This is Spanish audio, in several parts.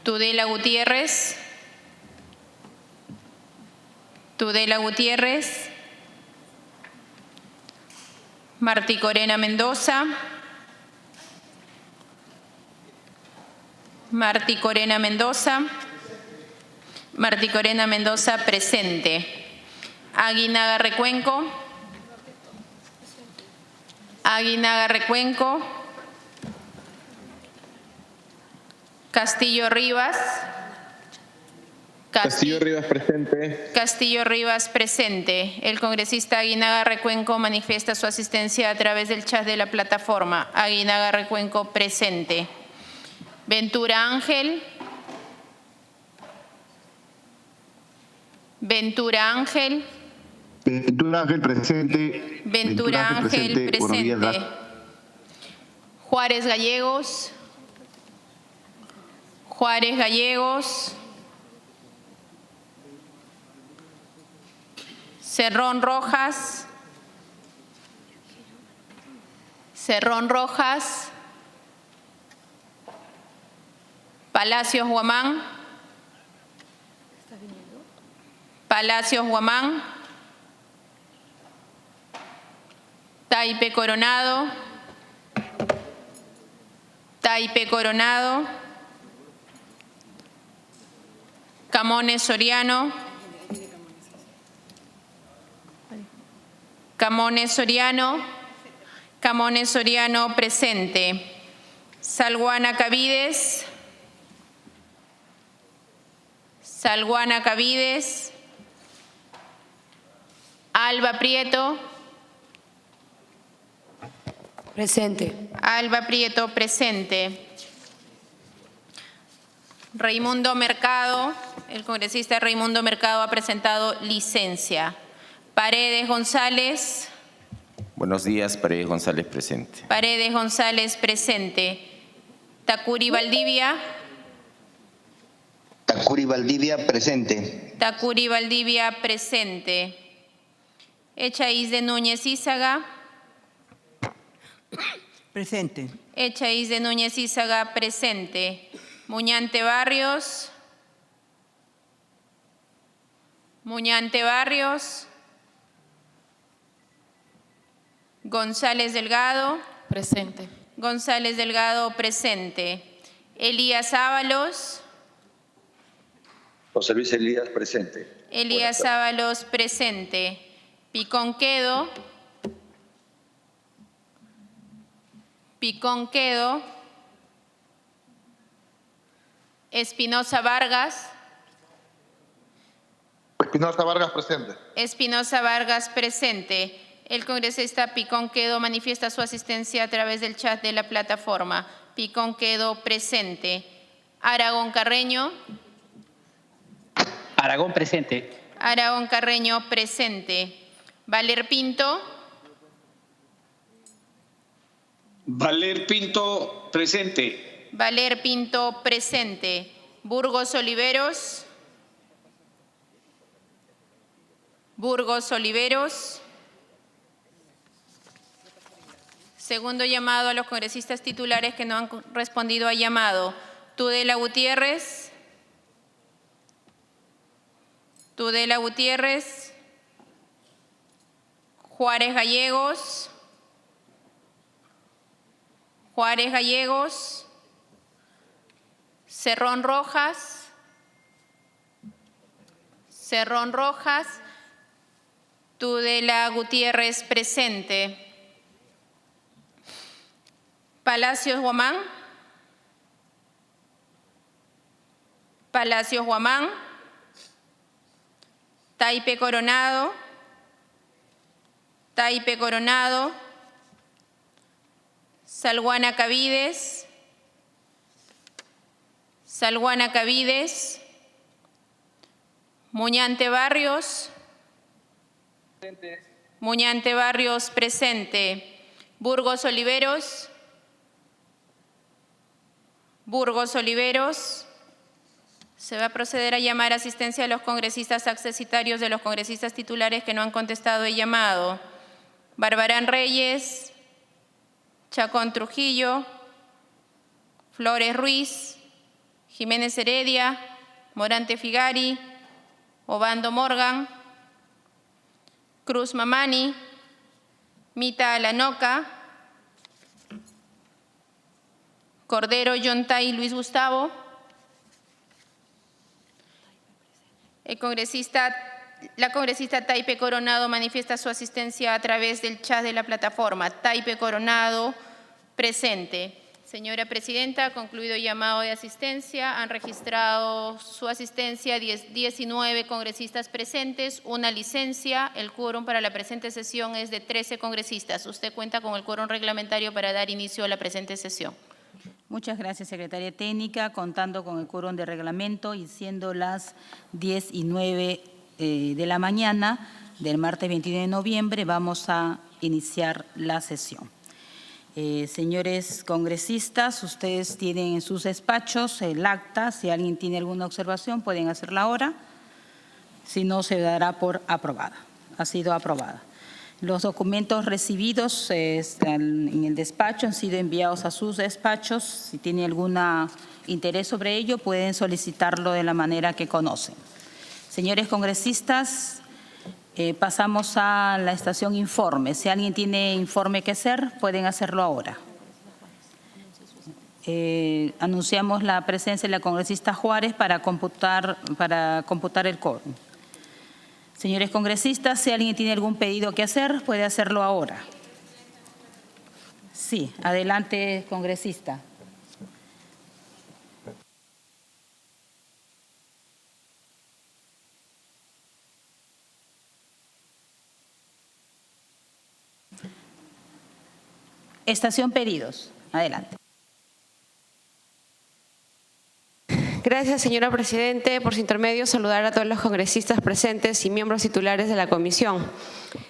Tudela Gutiérrez. Tudela Gutiérrez. Martí Corena Mendoza. Martí Corena Mendoza. Martí Corena Mendoza presente. Aguinaga Recuenco. Aguinaga Recuenco. Castillo Rivas. Castillo Rivas presente. Castillo Rivas presente. El congresista Aguinaga Recuenco manifiesta su asistencia a través del chat de la plataforma. Aguinaga Recuenco presente. Ventura Ángel. Ventura Ángel presente. Ventura Ángel presente. Juárez Gallegos. Juárez Gallegos. Cerrón Rojas. Cerrón Rojas. Palacios Guamán. Palacios Guamán. Taipe Coronado. Taipe Coronado. Camones Soriano. Camones Soriano. Camones Soriano presente. Salguana Cavides. Salguana Cavides. Alba Prieto. Presente. Alba Prieto presente. Raimundo Mercado. El congresista Raimundo Mercado ha presentado licencia. Paredes González. Buenos días, Paredes González presente. Paredes González presente. Tacuri Valdivia. Tacuri Valdivia presente. Tacuri Valdivia presente. Echaíz de Núñez Ízaga. Presente. Echaíz de Núñez Ízaga presente. Muñante Barrios. Muñante Barrios. González Delgado. Presente. González Delgado presente. Elías Ábalos. José Luis Elías presente. Elías Ábalos presente. Picón Quedo. Picón Quedo. Espinosa Vargas. Espinosa Vargas presente. Espinosa Vargas presente. El congresista Picón Quedo manifiesta su asistencia a través del chat de la plataforma. Picón Quedo presente. Aragón Carreño. Aragón presente. Aragón Carreño presente. Valer Pinto. Valer Pinto presente. Valer Pinto presente. Burgos Oliveros. Burgos Oliveros. Segundo llamado a los congresistas titulares que no han respondido a llamado. Tudela Gutiérrez. Tudela Gutiérrez. Juárez Gallegos. Juárez Gallegos. Cerrón Rojas. Cerrón Rojas. Tudela Gutiérrez presente. Palacios Guamán. Palacios Guamán. Taipe Coronado. Taipe Coronado. Salguana Cavides. Salguana Cavides. Muñante Barrios. Muñante Barrios presente. Burgos Oliveros. Burgos Oliveros. Se va a proceder a llamar asistencia a los congresistas accesitarios de los congresistas titulares que no han contestado el llamado. Barbarán Reyes, Chacón Trujillo, Flores Ruiz, Jiménez Heredia, Morante Figari, Obando Morgan, Cruz Mamani, Mita Alanoca, Cordero Yontay Luis Gustavo, la congresista Taipe Coronado manifiesta su asistencia a través del chat de la plataforma. Taipe Coronado, presente. Señora Presidenta, concluido el llamado de asistencia. Han registrado su asistencia 19 congresistas presentes, una licencia. El quórum para la presente sesión es de 13 congresistas. Usted cuenta con el quórum reglamentario para dar inicio a la presente sesión. Muchas gracias, Secretaria Técnica. Contando con el quórum de reglamento y siendo las 10:09 de la mañana del martes 29 de noviembre, vamos a iniciar la sesión. Señores congresistas, ustedes tienen en sus despachos el acta. Si alguien tiene alguna observación, pueden hacerla ahora. Si no, se dará por aprobada. Ha sido aprobada. Los documentos recibidos están en el despacho, han sido enviados a sus despachos. Si tienen algún interés sobre ello, pueden solicitarlo de la manera que conocen. Señores congresistas, pasamos a la estación informe. Si alguien tiene informe que hacer, pueden hacerlo ahora. Anunciamos la presencia de la congresista Juárez para computar el quórum. Señores congresistas, si alguien tiene algún pedido que hacer, puede hacerlo ahora. Sí, adelante, congresista. Estación pedidos. Adelante. Gracias, señora Presidente. Por su intermedio, saludar a todos los congresistas presentes y miembros titulares de la comisión.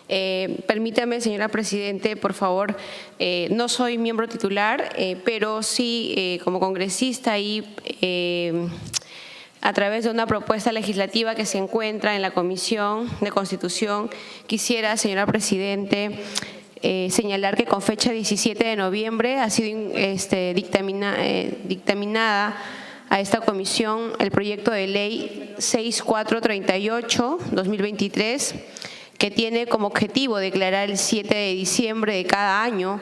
Permítame, señora Presidente, por favor, no soy miembro titular, pero sí como congresista y a través de una propuesta legislativa que se encuentra en la Comisión de Constitución, quisiera, señora Presidente, señalar que con fecha 17 de noviembre ha sido dictaminada a esta comisión el proyecto de ley 6438-2023, que tiene como objetivo declarar el 7 de diciembre de cada año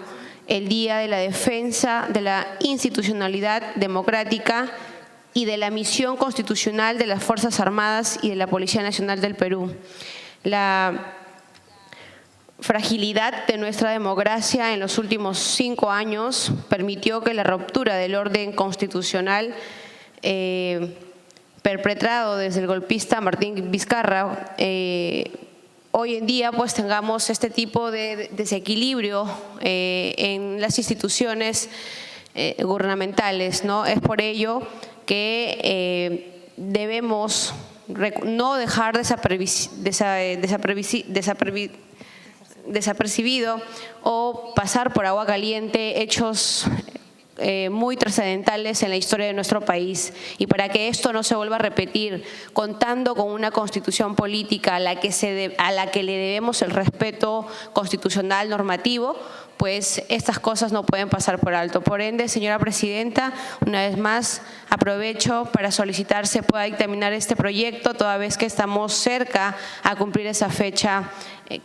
el Día de la Defensa de la Institucionalidad Democrática y de la Misión Constitucional de las Fuerzas Armadas y de la Policía Nacional del Perú. La fragilidad de nuestra democracia en los últimos 5 años permitió que la ruptura del orden constitucional perpetrado desde el golpista Martín Vizcarra, hoy en día pues tengamos este tipo de desequilibrio en las instituciones gubernamentales, ¿no? Es por ello que debemos no dejar desapercibido o pasar por agua caliente hechos muy trascendentales en la historia de nuestro país, y para que esto no se vuelva a repetir, contando con una constitución política a la que le debemos el respeto constitucional normativo, pues estas cosas no pueden pasar por alto. Por ende, señora Presidenta, una vez más aprovecho para solicitar se pueda dictaminar este proyecto, toda vez que estamos cerca a cumplir esa fecha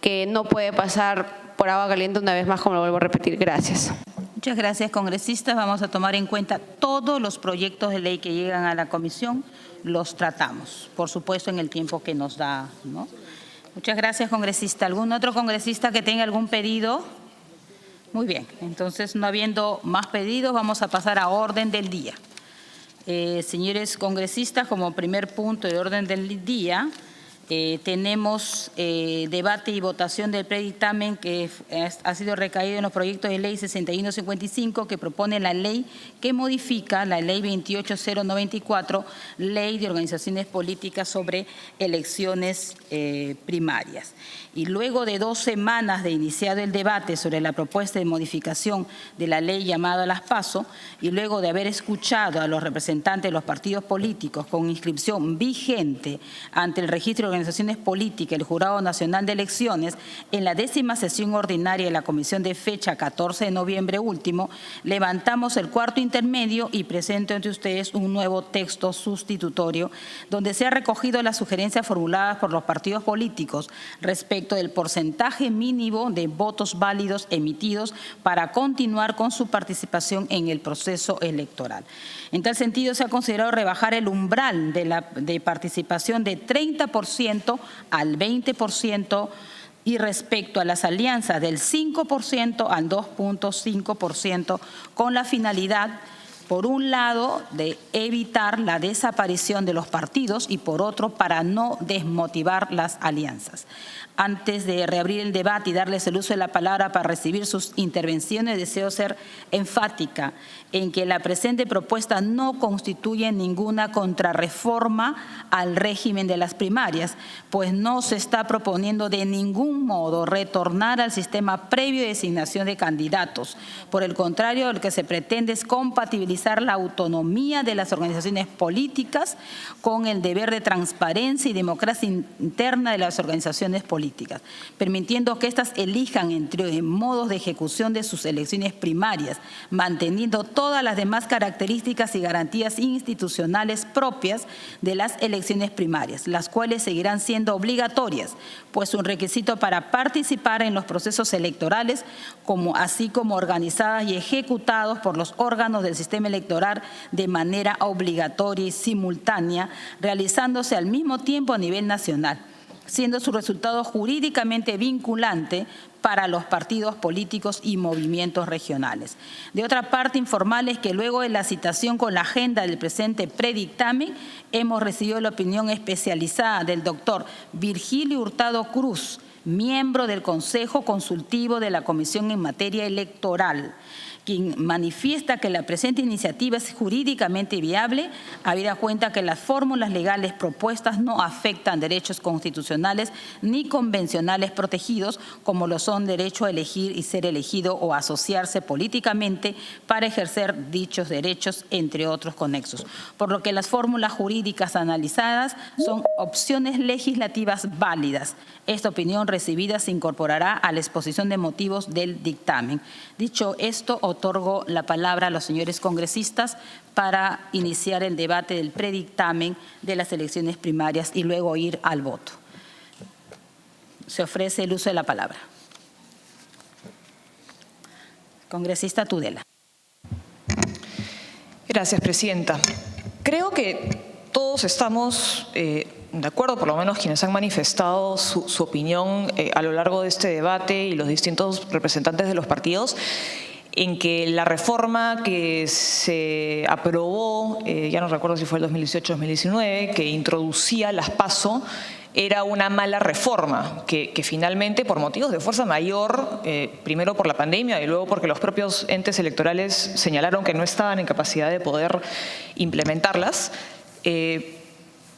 que no puede pasar por agua caliente una vez más, como lo vuelvo a repetir. Gracias. Muchas gracias, congresistas. Vamos a tomar en cuenta todos los proyectos de ley que llegan a la comisión, los tratamos, por supuesto, en el tiempo que nos da, ¿no? Muchas gracias, congresista. ¿Algún otro congresista que tenga algún pedido? Muy bien, entonces, no habiendo más pedidos, vamos a pasar a orden del día. Señores congresistas, como primer punto de orden del día, tenemos debate y votación del predictamen que ha sido recaído en los proyectos de ley 6155, que propone la ley que modifica la ley 28094, ley de organizaciones políticas sobre elecciones primarias. Y luego de 2 semanas de iniciado el debate sobre la propuesta de modificación de la ley llamada las PASO, y luego de haber escuchado a los representantes de los partidos políticos con inscripción vigente ante el registro de Organizaciones Políticas, el Jurado Nacional de Elecciones, en la 10ª sesión ordinaria de la Comisión de fecha 14 de noviembre último, levantamos el cuarto intermedio y presento ante ustedes un nuevo texto sustitutorio donde se ha recogido las sugerencias formuladas por los partidos políticos respecto del porcentaje mínimo de votos válidos emitidos para continuar con su participación en el proceso electoral. En tal sentido, se ha considerado rebajar el umbral de participación de 30% al 20% y respecto a las alianzas del 5% al 2.5% con la finalidad, por un lado, de evitar la desaparición de los partidos y por otro, para no desmotivar las alianzas. Antes de reabrir el debate y darles el uso de la palabra para recibir sus intervenciones, deseo ser enfática en que la presente propuesta no constituye ninguna contrarreforma al régimen de las primarias, pues no se está proponiendo de ningún modo retornar al sistema previo de designación de candidatos. Por el contrario, lo que se pretende es compatibilizar la autonomía de las organizaciones políticas con el deber de transparencia y democracia interna de las organizaciones políticas, permitiendo que éstas elijan entre modos de ejecución de sus elecciones primarias, manteniendo todas las demás características y garantías institucionales propias de las elecciones primarias, las cuales seguirán siendo obligatorias, pues un requisito para participar en los procesos electorales, así como organizadas y ejecutados por los órganos del sistema electoral de manera obligatoria y simultánea, realizándose al mismo tiempo a nivel nacional, siendo su resultado jurídicamente vinculante para los partidos políticos y movimientos regionales. De otra parte, informarles que luego de la citación con la agenda del presente predictamen, hemos recibido la opinión especializada del doctor Virgilio Hurtado Cruz, miembro del Consejo Consultivo de la Comisión en Materia Electoral, quien manifiesta que la presente iniciativa es jurídicamente viable, habida cuenta que las fórmulas legales propuestas no afectan derechos constitucionales ni convencionales protegidos, como lo son derecho a elegir y ser elegido o asociarse políticamente para ejercer dichos derechos, entre otros conexos. Por lo que las fórmulas jurídicas analizadas son opciones legislativas válidas. Esta opinión recibida se incorporará a la exposición de motivos del dictamen. Dicho esto, otorgo la palabra a los señores congresistas para iniciar el debate del predictamen de las elecciones primarias y luego ir al voto. Se ofrece el uso de la palabra. Congresista Tudela. Gracias, presidenta. Creo que todos estamos de acuerdo, por lo menos quienes han manifestado su opinión a lo largo de este debate y los distintos representantes de los partidos, en que la reforma que se aprobó, ya no recuerdo si fue el 2018 o 2019, que introducía las PASO, era una mala reforma, que finalmente, por motivos de fuerza mayor, primero por la pandemia y luego porque los propios entes electorales señalaron que no estaban en capacidad de poder implementarlas,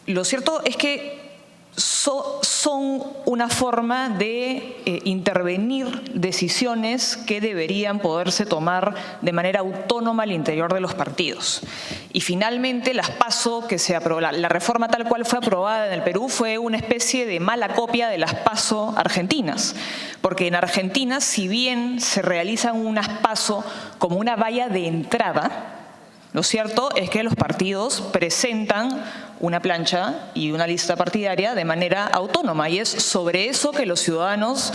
lo cierto es que son una forma de intervenir decisiones que deberían poderse tomar de manera autónoma al interior de los partidos. Y finalmente las PASO que se aprobó, la reforma tal cual fue aprobada en el Perú fue una especie de mala copia de las PASO argentinas, porque en Argentina, si bien se realizan unas PASO como una valla de entrada, lo cierto es que los partidos presentan una plancha y una lista partidaria de manera autónoma, y es sobre eso que los ciudadanos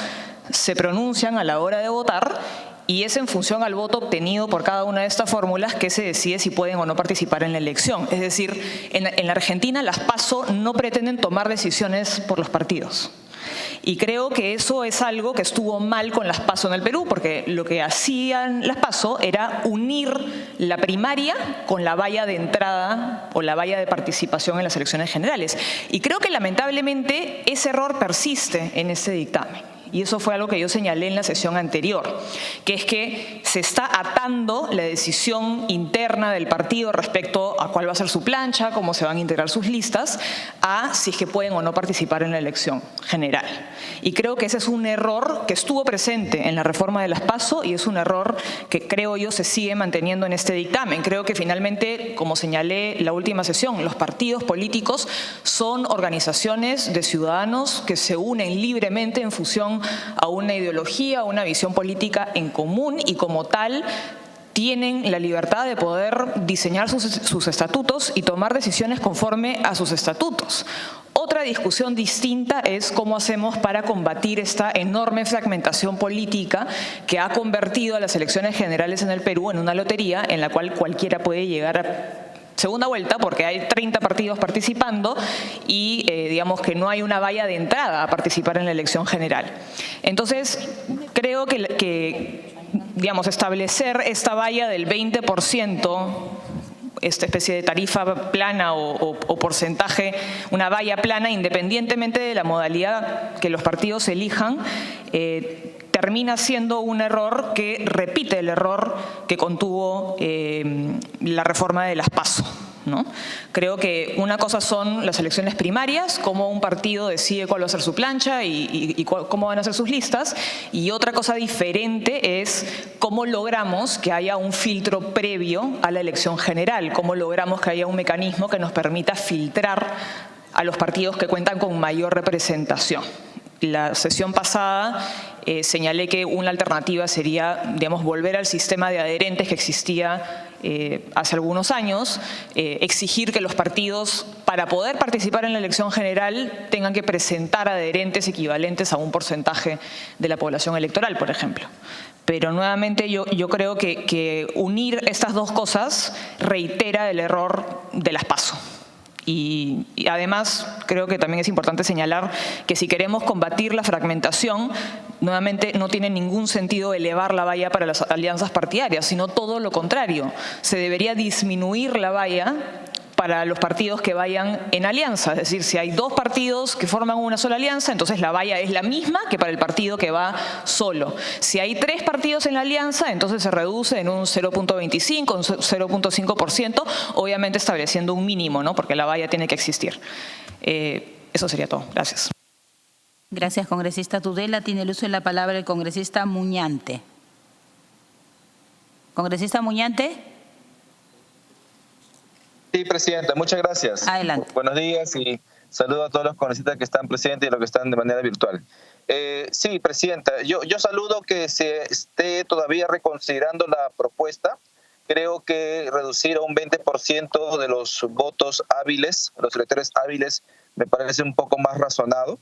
se pronuncian a la hora de votar, y es en función al voto obtenido por cada una de estas fórmulas que se decide si pueden o no participar en la elección. Es decir, en la Argentina las PASO no pretenden tomar decisiones por los partidos. Y creo que eso es algo que estuvo mal con las PASO en el Perú, porque lo que hacían las PASO era unir la primaria con la valla de entrada o la valla de participación en las elecciones generales. Y creo que lamentablemente ese error persiste en este dictamen. y eso fue algo que yo señalé en la sesión anterior, que es que se está atando la decisión interna del partido respecto a cuál va a ser su plancha, cómo se van a integrar sus listas, a si es que pueden o no participar en la elección general. Y creo que ese es un error que estuvo presente en la reforma de las PASO y es un error que creo yo se sigue manteniendo en este dictamen. Creo que finalmente, como señalé en la última sesión, los partidos políticos son organizaciones de ciudadanos que se unen libremente en función a una ideología, a una visión política en común y como tal tienen la libertad de poder diseñar sus estatutos y tomar decisiones conforme a sus estatutos. Otra discusión distinta es cómo hacemos para combatir esta enorme fragmentación política que ha convertido a las elecciones generales en el Perú en una lotería en la cual cualquiera puede llegar a segunda vuelta porque hay 30 partidos participando y digamos que no hay una valla de entrada a participar en la elección general. Entonces, creo que digamos, establecer esta valla del 20%, esta especie de tarifa plana o porcentaje, una valla plana, independientemente de la modalidad que los partidos elijan, termina siendo un error que repite el error que contuvo la reforma de las PASO, ¿no? Creo que una cosa son las elecciones primarias, cómo un partido decide cuál va a ser su plancha y cómo van a ser sus listas, y otra cosa diferente es cómo logramos que haya un filtro previo a la elección general, cómo logramos que haya un mecanismo que nos permita filtrar a los partidos que cuentan con mayor representación. La sesión pasada señalé que una alternativa sería, digamos, volver al sistema de adherentes que existía hace algunos años, exigir que los partidos, para poder participar en la elección general, tengan que presentar adherentes equivalentes a un porcentaje de la población electoral, por ejemplo. Pero nuevamente yo creo que unir estas dos cosas reitera el error de las PASO. Y además creo que también es importante señalar que si queremos combatir la fragmentación, nuevamente no tiene ningún sentido elevar la valla para las alianzas partidarias, sino todo lo contrario. Se debería disminuir la valla para los partidos que vayan en alianza. Es decir, si hay dos partidos que forman una sola alianza, entonces la valla es la misma que para el partido que va solo. Si hay 3 partidos en la alianza, entonces se reduce en un 0.25, un 0.5%, obviamente estableciendo un mínimo, ¿no? Porque la valla tiene que existir. Eso sería todo. Gracias. Gracias, congresista Tudela. Tiene el uso de la palabra el congresista Muñante. Congresista Muñante. Sí, Presidenta, muchas gracias. Adelante. Buenos días y saludo a todos los congresistas que están presentes y los que están de manera virtual. Sí, Presidenta, yo saludo que se esté todavía reconsiderando la propuesta. Creo que reducir a un 20% de los votos hábiles, los electores hábiles, me parece un poco más razonado.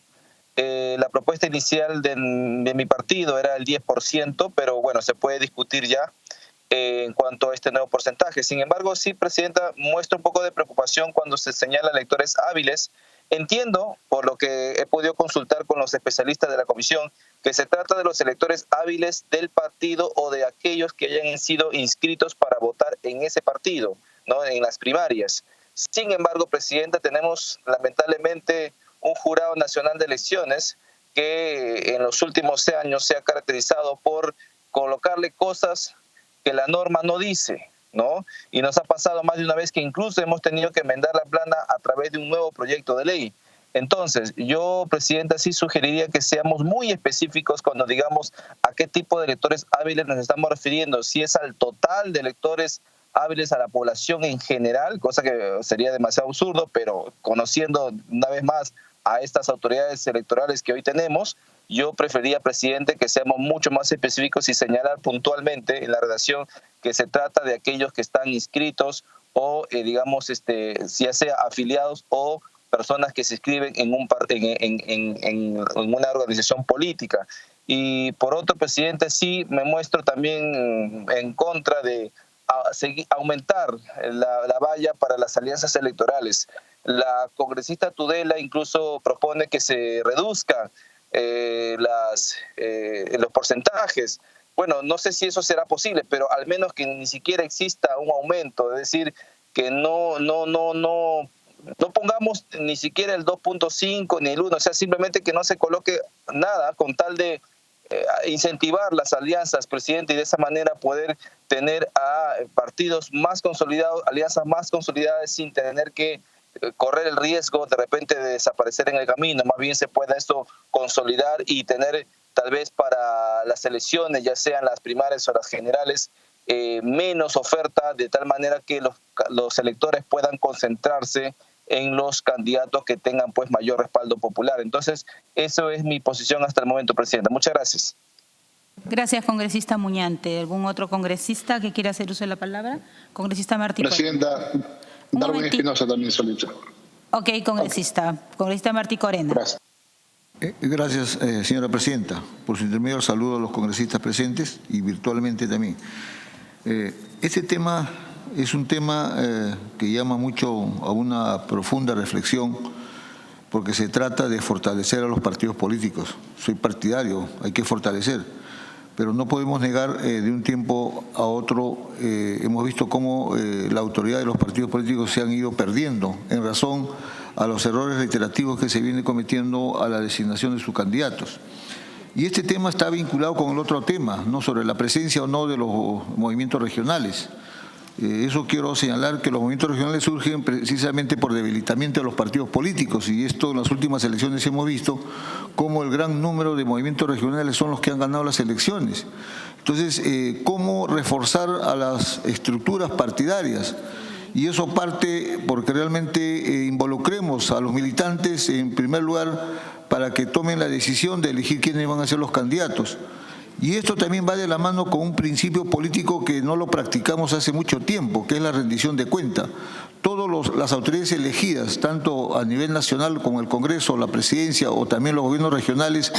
La propuesta inicial de mi partido era el 10%, pero bueno, se puede discutir ya en cuanto a este nuevo porcentaje. Sin embargo, sí, Presidenta, muestra un poco de preocupación cuando se señala electores hábiles. Entiendo, por lo que he podido consultar con los especialistas de la comisión, que se trata de los electores hábiles del partido o de aquellos que hayan sido inscritos para votar en ese partido, ¿no? En las primarias. Sin embargo, Presidenta, tenemos lamentablemente un jurado nacional de elecciones que en los últimos años se ha caracterizado por colocarle cosas que la norma no dice, ¿no? Y nos ha pasado más de una vez que incluso hemos tenido que enmendar la plana a través de un nuevo proyecto de ley. Entonces, yo, Presidenta, sí sugeriría que seamos muy específicos cuando digamos a qué tipo de electores hábiles nos estamos refiriendo, si es al total de electores hábiles a la población en general, cosa que sería demasiado absurdo, pero conociendo una vez más a estas autoridades electorales que hoy tenemos, yo preferiría, Presidente, que seamos mucho más específicos y señalar puntualmente en la redacción que se trata de aquellos que están inscritos o, digamos, ya sea afiliados o personas que se inscriben en una organización política. Y por otro, Presidente, sí me muestro también en contra de aumentar la valla para las alianzas electorales. La congresista Tudela incluso propone que se reduzca los porcentajes. Bueno, no sé si eso será posible, pero al menos que ni siquiera exista un aumento, es decir, que no pongamos ni siquiera el 2.5 ni el 1, o sea, simplemente que no se coloque nada con tal de incentivar las alianzas, presidente, y de esa manera poder tener a partidos más consolidados, alianzas más consolidadas sin tener que correr el riesgo de repente de desaparecer en el camino. Más bien se pueda esto consolidar y tener tal vez para las elecciones, ya sean las primarias o las generales, menos oferta, de tal manera que los electores puedan concentrarse en los candidatos que tengan pues mayor respaldo popular. Entonces, eso es mi posición hasta el momento, presidenta. Muchas gracias. Gracias, congresista Muñante. ¿Algún otro congresista que quiera hacer uso de la palabra? Congresista Martí. Presidenta, Darwin Espinosa también solicita. Ok, congresista. Congresista Martí Corena. Gracias. Gracias, señora presidenta. Por su intermedio, saludo a los congresistas presentes y virtualmente también. Este tema es un tema que llama mucho a una profunda reflexión, porque se trata de fortalecer a los partidos políticos. Soy partidario, hay que fortalecer, pero no podemos negar de un tiempo a otro, hemos visto cómo la autoridad de los partidos políticos se han ido perdiendo en razón a los errores reiterativos que se vienen cometiendo a la designación de sus candidatos. Y este tema está vinculado con el otro tema, ¿no?, sobre la presencia o no de los movimientos regionales. Eso quiero señalar, que los movimientos regionales surgen precisamente por debilitamiento de los partidos políticos, y esto en las últimas elecciones hemos visto cómo el gran número de movimientos regionales son los que han ganado las elecciones. Entonces, ¿cómo reforzar a las estructuras partidarias? Y eso parte porque realmente involucremos a los militantes en primer lugar para que tomen la decisión de elegir quiénes van a ser los candidatos. Y esto también va de la mano con un principio político que no lo practicamos hace mucho tiempo, que es la rendición de cuenta. Todas las autoridades elegidas, tanto a nivel nacional como el Congreso, la Presidencia o también los gobiernos regionales,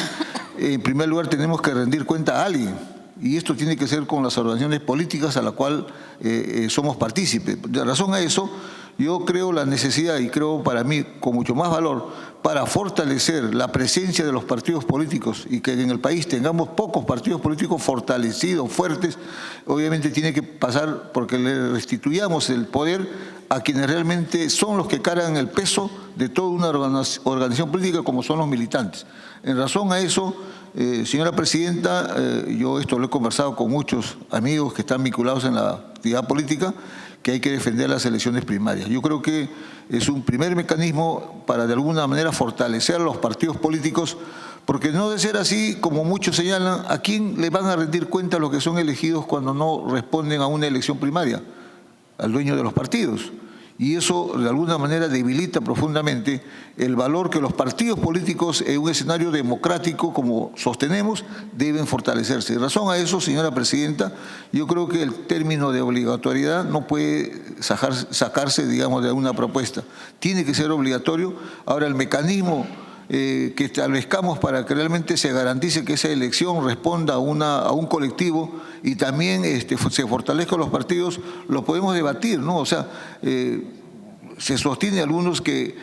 en primer lugar tenemos que rendir cuenta a alguien. Y esto tiene que ser con las organizaciones políticas a la cual somos partícipes. De razón a eso, yo creo la necesidad, y creo para mí con mucho más valor, para fortalecer la presencia de los partidos políticos y que en el país tengamos pocos partidos políticos fortalecidos, fuertes, obviamente tiene que pasar porque le restituyamos el poder a quienes realmente son los que cargan el peso de toda una organización política, como son los militantes. En razón a eso, señora presidenta, yo esto lo he conversado con muchos amigos que están vinculados en la actividad política, que hay que defender las elecciones primarias. Yo creo que es un primer mecanismo para de alguna manera fortalecer a los partidos políticos, porque no de ser así, como muchos señalan, ¿a quién le van a rendir cuenta los que son elegidos cuando no responden a una elección primaria? Al dueño de los partidos. Y eso de alguna manera debilita profundamente el valor que los partidos políticos en un escenario democrático como sostenemos deben fortalecerse. En razón a eso, señora presidenta, yo creo que el término de obligatoriedad no puede sacarse, digamos, de una propuesta. Tiene que ser obligatorio. Ahora, el mecanismo que establezcamos para que realmente se garantice que esa elección responda a un colectivo y también se fortalezcan los partidos, lo podemos debatir, ¿no? O sea, se sostiene algunos que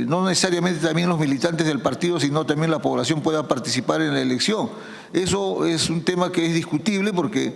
no necesariamente también los militantes del partido, sino también la población pueda participar en la elección. Eso es un tema que es discutible porque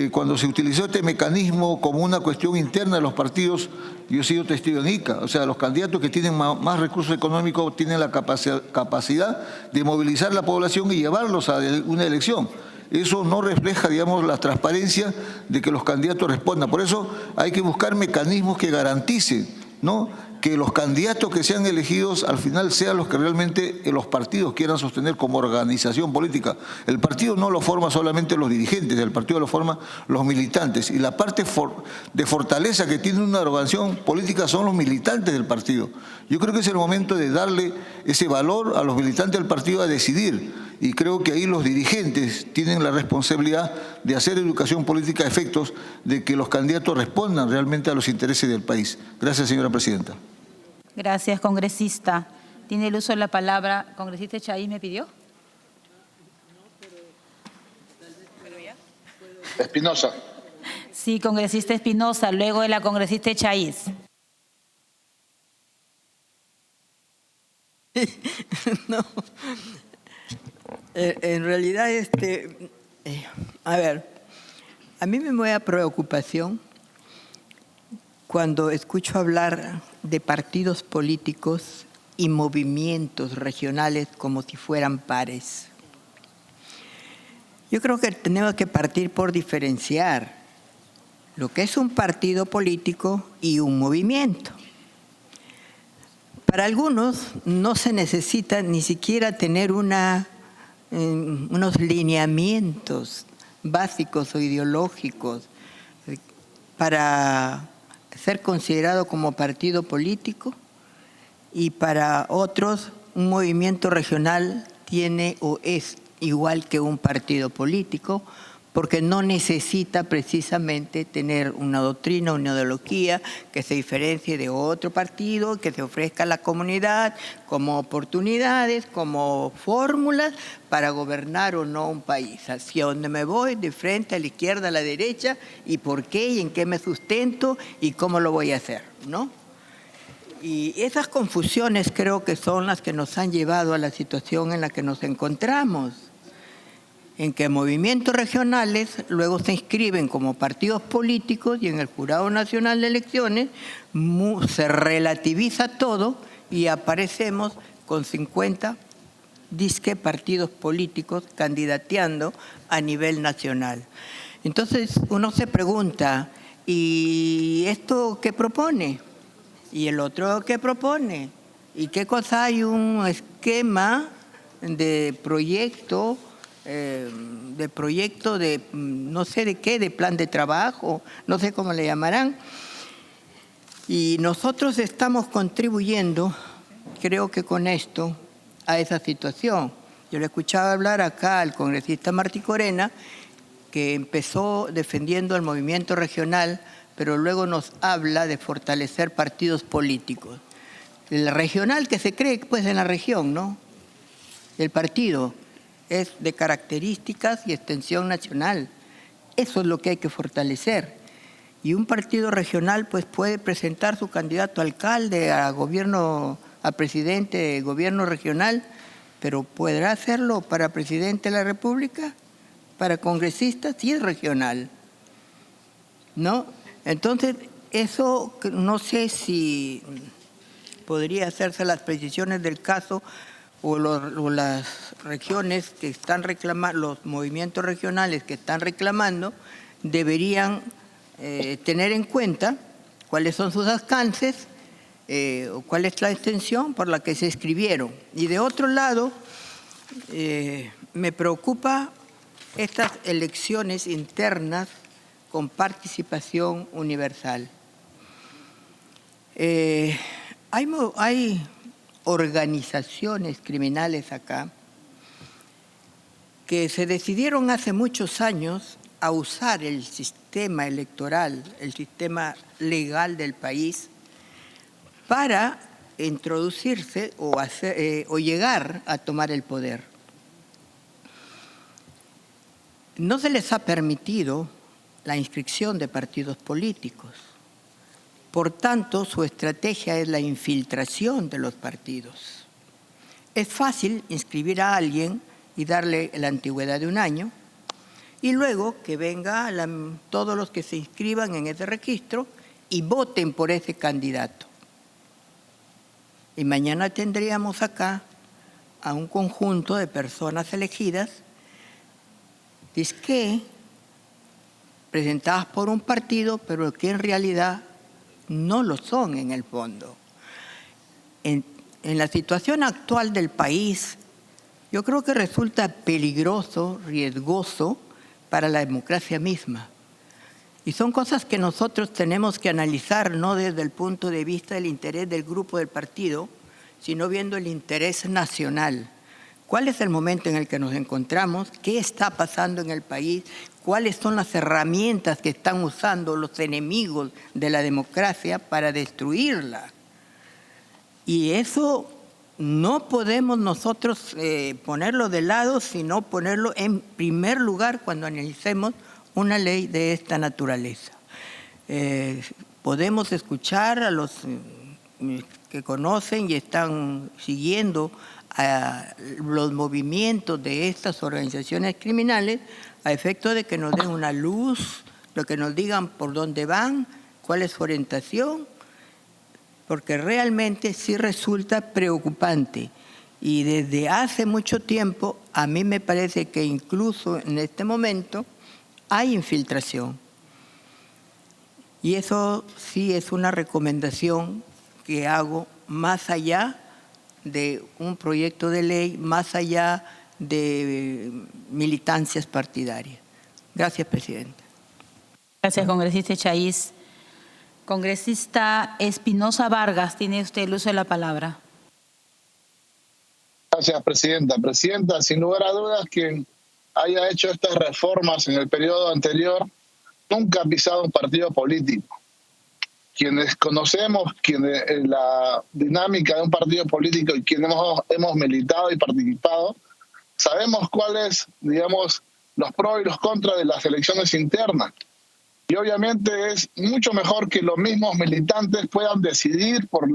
cuando se utilizó este mecanismo como una cuestión interna de los partidos, yo he sido testigo en ICA, o sea, los candidatos que tienen más recursos económicos tienen la capacidad de movilizar la población y llevarlos a una elección. Eso no refleja, digamos, la transparencia de que los candidatos respondan. Por eso hay que buscar mecanismos que garanticen, ¿no?, que los candidatos que sean elegidos al final sean los que realmente los partidos quieran sostener como organización política. El partido no lo forma solamente los dirigentes, el partido lo forman los militantes. Y la parte de fortaleza que tiene una organización política son los militantes del partido. Yo creo que es el momento de darle ese valor a los militantes del partido a decidir. Y creo que ahí los dirigentes tienen la responsabilidad de hacer educación política a efectos de que los candidatos respondan realmente a los intereses del país. Gracias, señora presidenta. Gracias, congresista. Tiene el uso de la palabra. ¿Congresista Chaís me pidió? Espinosa. Sí, congresista Espinosa, luego de la congresista Chaís. No. En realidad, a ver, a mí me mueve preocupación cuando escucho hablar de partidos políticos y movimientos regionales como si fueran pares. Yo creo que tenemos que partir por diferenciar lo que es un partido político y un movimiento. Para algunos no se necesita ni siquiera tener unos lineamientos básicos o ideológicos para ser considerado como partido político, y para otros un movimiento regional tiene o es igual que un partido político, porque no necesita precisamente tener una doctrina, una ideología que se diferencie de otro partido, que se ofrezca a la comunidad como oportunidades, como fórmulas para gobernar o no un país. Hacia dónde me voy, de frente, a la izquierda, a la derecha, y por qué, y en qué me sustento, y cómo lo voy a hacer, ¿no? Y esas confusiones creo que son las que nos han llevado a la situación en la que nos encontramos, en que movimientos regionales luego se inscriben como partidos políticos y en el Jurado Nacional de Elecciones se relativiza todo y aparecemos con 50 disque partidos políticos candidateando a nivel nacional. Entonces uno se pregunta, ¿y esto qué propone? ¿Y el otro qué propone? ¿Y qué cosa hay un esquema de proyecto? De no sé de qué, de plan de trabajo, no sé cómo le llamarán. Y nosotros estamos contribuyendo, creo que con esto, a esa situación. Yo le escuchaba hablar acá al congresista Martí Corena, que empezó defendiendo el movimiento regional, pero luego nos habla de fortalecer partidos políticos. El regional que se cree pues en la región, ¿no? El partido es de características y extensión nacional. Eso es lo que hay que fortalecer. Y un partido regional pues puede presentar su candidato a alcalde, a gobierno, a presidente de gobierno regional, pero ¿podrá hacerlo para presidente de la República? ¿Para congresista? Sí es regional, ¿no? Entonces, eso no sé si podría hacerse las precisiones del caso o las regiones que están reclamando, los movimientos regionales que están reclamando, deberían tener en cuenta cuáles son sus alcances o cuál es la extensión por la que se inscribieron. Y de otro lado, me preocupa estas elecciones internas con participación universal. Hay organizaciones criminales acá que se decidieron hace muchos años a usar el sistema electoral, el sistema legal del país, para introducirse o llegar a tomar el poder. No se les ha permitido la inscripción de partidos políticos. Por tanto, su estrategia es la infiltración de los partidos. Es fácil inscribir a alguien y darle la antigüedad de 1 año y luego que venga todos los que se inscriban en ese registro y voten por ese candidato. Y mañana tendríamos acá a un conjunto de personas elegidas que presentadas por un partido, pero que en realidad no lo son en el fondo. En la situación actual del país, yo creo que resulta peligroso, riesgoso para la democracia misma. Y son cosas que nosotros tenemos que analizar no desde el punto de vista del interés del grupo del partido, sino viendo el interés nacional. ¿Cuál es el momento en el que nos encontramos? ¿Qué está pasando en el país? ¿Cuáles son las herramientas que están usando los enemigos de la democracia para destruirla? Y eso no podemos nosotros ponerlo de lado, sino ponerlo en primer lugar cuando analicemos una ley de esta naturaleza. Podemos escuchar a los que conocen y están siguiendo a los movimientos de estas organizaciones criminales a efecto de que nos den una luz, de que nos digan por dónde van, cuál es su orientación, porque realmente sí resulta preocupante. Y desde hace mucho tiempo a mí me parece que incluso en este momento hay infiltración. Y eso sí es una recomendación que hago más allá de un proyecto de ley, más allá de militancias partidarias. Gracias, Presidenta. Gracias, congresista Echaíz. Congresista Espinosa Vargas, tiene usted el uso de la palabra. Gracias, Presidenta. Presidenta, sin lugar a dudas, quien haya hecho estas reformas en el periodo anterior nunca ha pisado un partido político. Quienes conocemos la dinámica de un partido político y quienes hemos militado y participado, sabemos cuáles, digamos, los pros y los contras de las elecciones internas. Y obviamente es mucho mejor que los mismos militantes puedan decidir por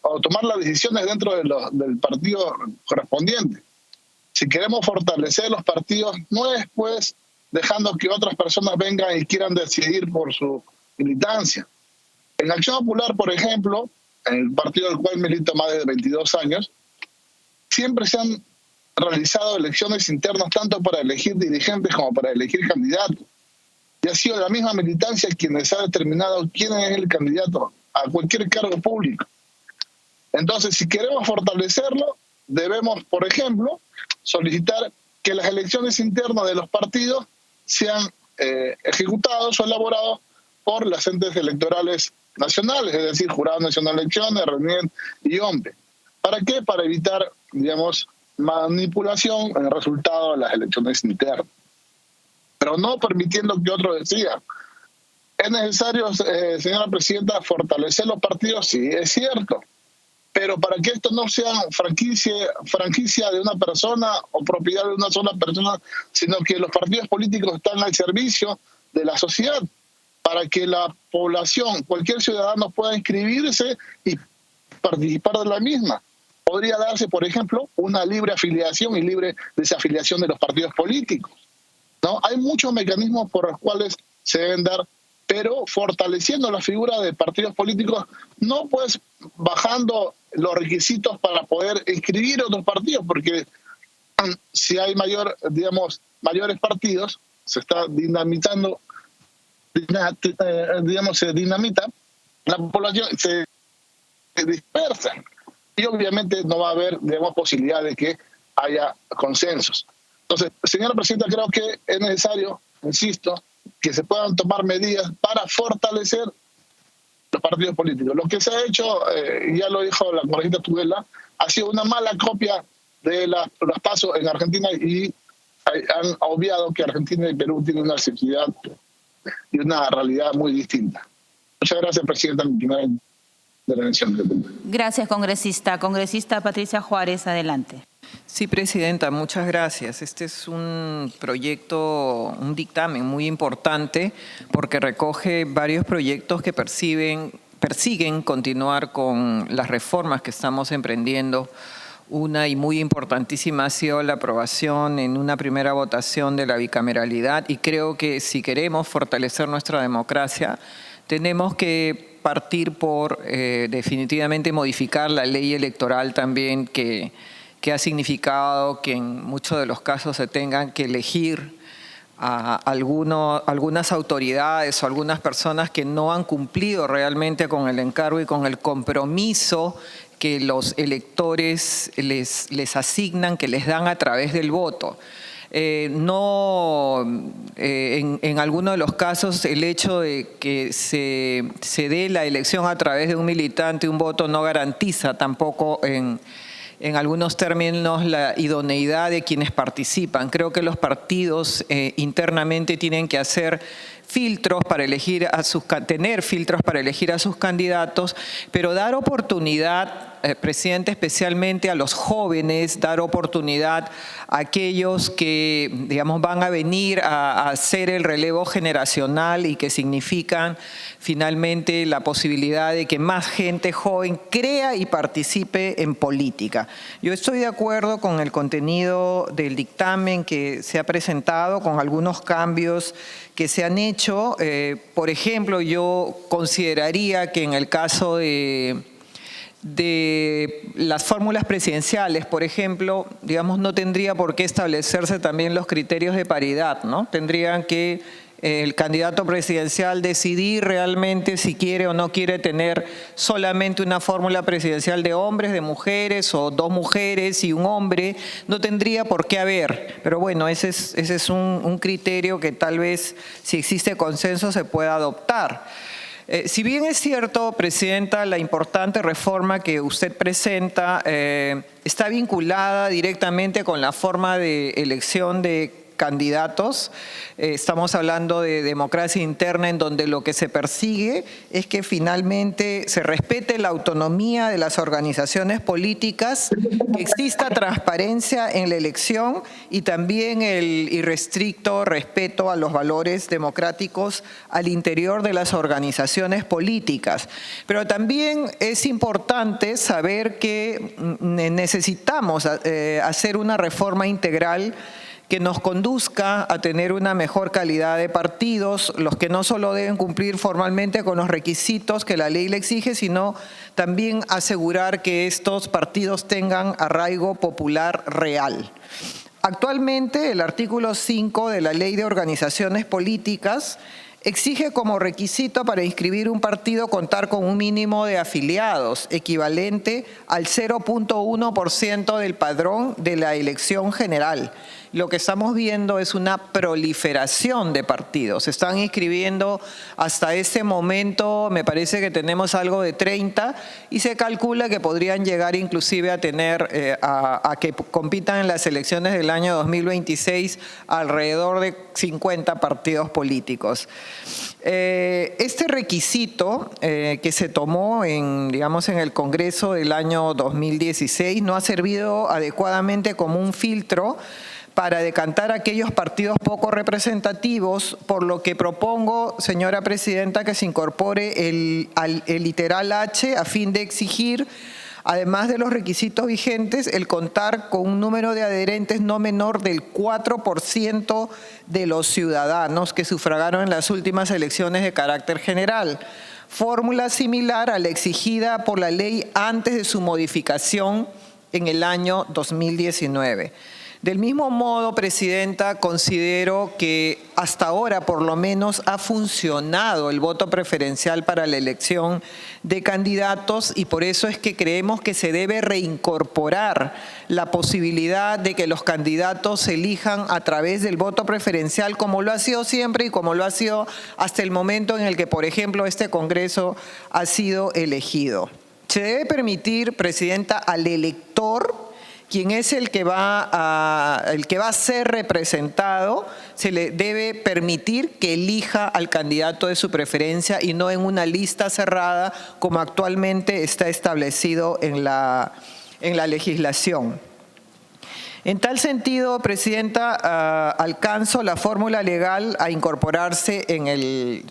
o tomar las decisiones dentro del partido correspondiente. Si queremos fortalecer los partidos, no es pues dejando que otras personas vengan y quieran decidir por su militancia. En Acción Popular, por ejemplo, en el partido del cual milito más de 22 años, siempre se han realizado elecciones internas tanto para elegir dirigentes como para elegir candidatos. Y ha sido la misma militancia quienes ha determinado quién es el candidato a cualquier cargo público. Entonces, si queremos fortalecerlo, debemos, por ejemplo, solicitar que las elecciones internas de los partidos sean ejecutados o elaborados por las entes electorales nacionales, es decir, Jurado Nacional de Elecciones, RENIEC y OMPE. ¿Para qué? Para evitar, digamos, manipulación en el resultado de las elecciones internas. Pero no permitiendo que otros decidan. ¿Es necesario, señora Presidenta, fortalecer los partidos? Sí, es cierto. Pero para que esto no sea franquicia de una persona o propiedad de una sola persona, sino que los partidos políticos están al servicio de la sociedad, para que la población, cualquier ciudadano pueda inscribirse y participar de la misma. Podría darse, por ejemplo, una libre afiliación y libre desafiliación de los partidos políticos, ¿no? Hay muchos mecanismos por los cuales se deben dar, pero fortaleciendo la figura de partidos políticos, no pues bajando los requisitos para poder inscribir otros partidos, porque si hay mayores partidos, se está dinamitando, se dinamita, la población se dispersa y obviamente no va a haber, posibilidad de que haya consensos. Entonces, señora Presidenta, creo que es necesario, insisto, que se puedan tomar medidas para fortalecer los partidos políticos. Lo que se ha hecho, ya lo dijo la congresista Tudela, ha sido una mala copia de los pasos en Argentina y han obviado que Argentina y Perú tienen una sensibilidad y una realidad muy distinta. Muchas gracias, Presidenta, en mi primera intervención. Gracias, congresista. Congresista Patricia Juárez, adelante. Sí, Presidenta, muchas gracias. Este es un proyecto, un dictamen muy importante porque recoge varios proyectos que persiguen continuar con las reformas que estamos emprendiendo. Una y muy importantísima ha sido la aprobación en una primera votación de la bicameralidad y creo que si queremos fortalecer nuestra democracia tenemos que partir por definitivamente modificar la ley electoral también que ha significado que en muchos de los casos se tengan que elegir a algunas autoridades o algunas personas que no han cumplido realmente con el encargo y con el compromiso que los electores les asignan, que les dan a través del voto. En algunos de los casos el hecho de que se dé la elección a través de un militante, un voto, no garantiza tampoco en algunos términos la idoneidad de quienes participan. Creo que los partidos internamente tienen que hacer filtros para tener filtros para elegir a sus candidatos, pero dar oportunidad, Presidente, especialmente a los jóvenes, dar oportunidad a aquellos que, van a venir a hacer el relevo generacional y que significan finalmente la posibilidad de que más gente joven crea y participe en política. Yo estoy de acuerdo con el contenido del dictamen que se ha presentado, con algunos cambios que se han hecho. Por ejemplo, yo consideraría que en el caso de de las fórmulas presidenciales, por ejemplo, digamos, no tendría por qué establecerse también los criterios de paridad, ¿no? Tendrían que el candidato presidencial decidir realmente si quiere o no quiere tener solamente una fórmula presidencial de hombres, de mujeres, o 2 mujeres y un hombre. No tendría por qué haber, pero bueno, ese es un criterio que tal vez, si existe consenso, se pueda adoptar. Si bien es cierto, Presidenta, la importante reforma que usted presenta está vinculada directamente con la forma de elección de candidatos, estamos hablando de democracia interna en donde lo que se persigue es que finalmente se respete la autonomía de las organizaciones políticas, que exista transparencia en la elección y también el irrestricto respeto a los valores democráticos al interior de las organizaciones políticas. Pero también es importante saber que necesitamos hacer una reforma integral que nos conduzca a tener una mejor calidad de partidos, los que no solo deben cumplir formalmente con los requisitos que la ley le exige, sino también asegurar que estos partidos tengan arraigo popular real. Actualmente, el artículo 5 de la Ley de Organizaciones Políticas exige como requisito para inscribir un partido contar con un mínimo de afiliados equivalente al 0.1% del padrón de la elección general. Lo que estamos viendo es una proliferación de partidos. Se están inscribiendo hasta este momento, me parece que tenemos algo de 30 y se calcula que podrían llegar inclusive a tener, a que compitan en las elecciones del año 2026 alrededor de 50 partidos políticos. Este requisito que se tomó en el Congreso del año 2016 no ha servido adecuadamente como un filtro para decantar aquellos partidos poco representativos, por lo que propongo, señora Presidenta, que se incorpore el literal H a fin de exigir, además de los requisitos vigentes, el contar con un número de adherentes no menor del 4% de los ciudadanos que sufragaron en las últimas elecciones de carácter general. Fórmula similar a la exigida por la ley antes de su modificación en el año 2019. Del mismo modo, Presidenta, considero que hasta ahora por lo menos ha funcionado el voto preferencial para la elección de candidatos y por eso es que creemos que se debe reincorporar la posibilidad de que los candidatos se elijan a través del voto preferencial como lo ha sido siempre y como lo ha sido hasta el momento en el que, por ejemplo, este Congreso ha sido elegido. Se debe permitir, Presidenta, al elector, quien es el que va a ser representado, se le debe permitir que elija al candidato de su preferencia y no en una lista cerrada como actualmente está establecido en la legislación. En tal sentido, Presidenta, alcanzo la fórmula legal a incorporarse en el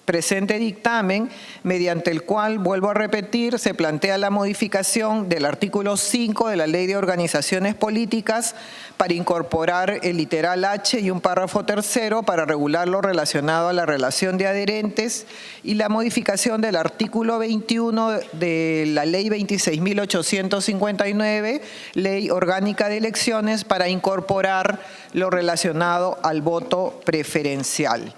presente dictamen, mediante el cual, vuelvo a repetir, se plantea la modificación del artículo 5 de la Ley de Organizaciones Políticas para incorporar el literal H y un párrafo tercero para regular lo relacionado a la relación de adherentes y la modificación del artículo 21 de la Ley 26.859, Ley Orgánica de Elecciones, para incorporar lo relacionado al voto preferencial.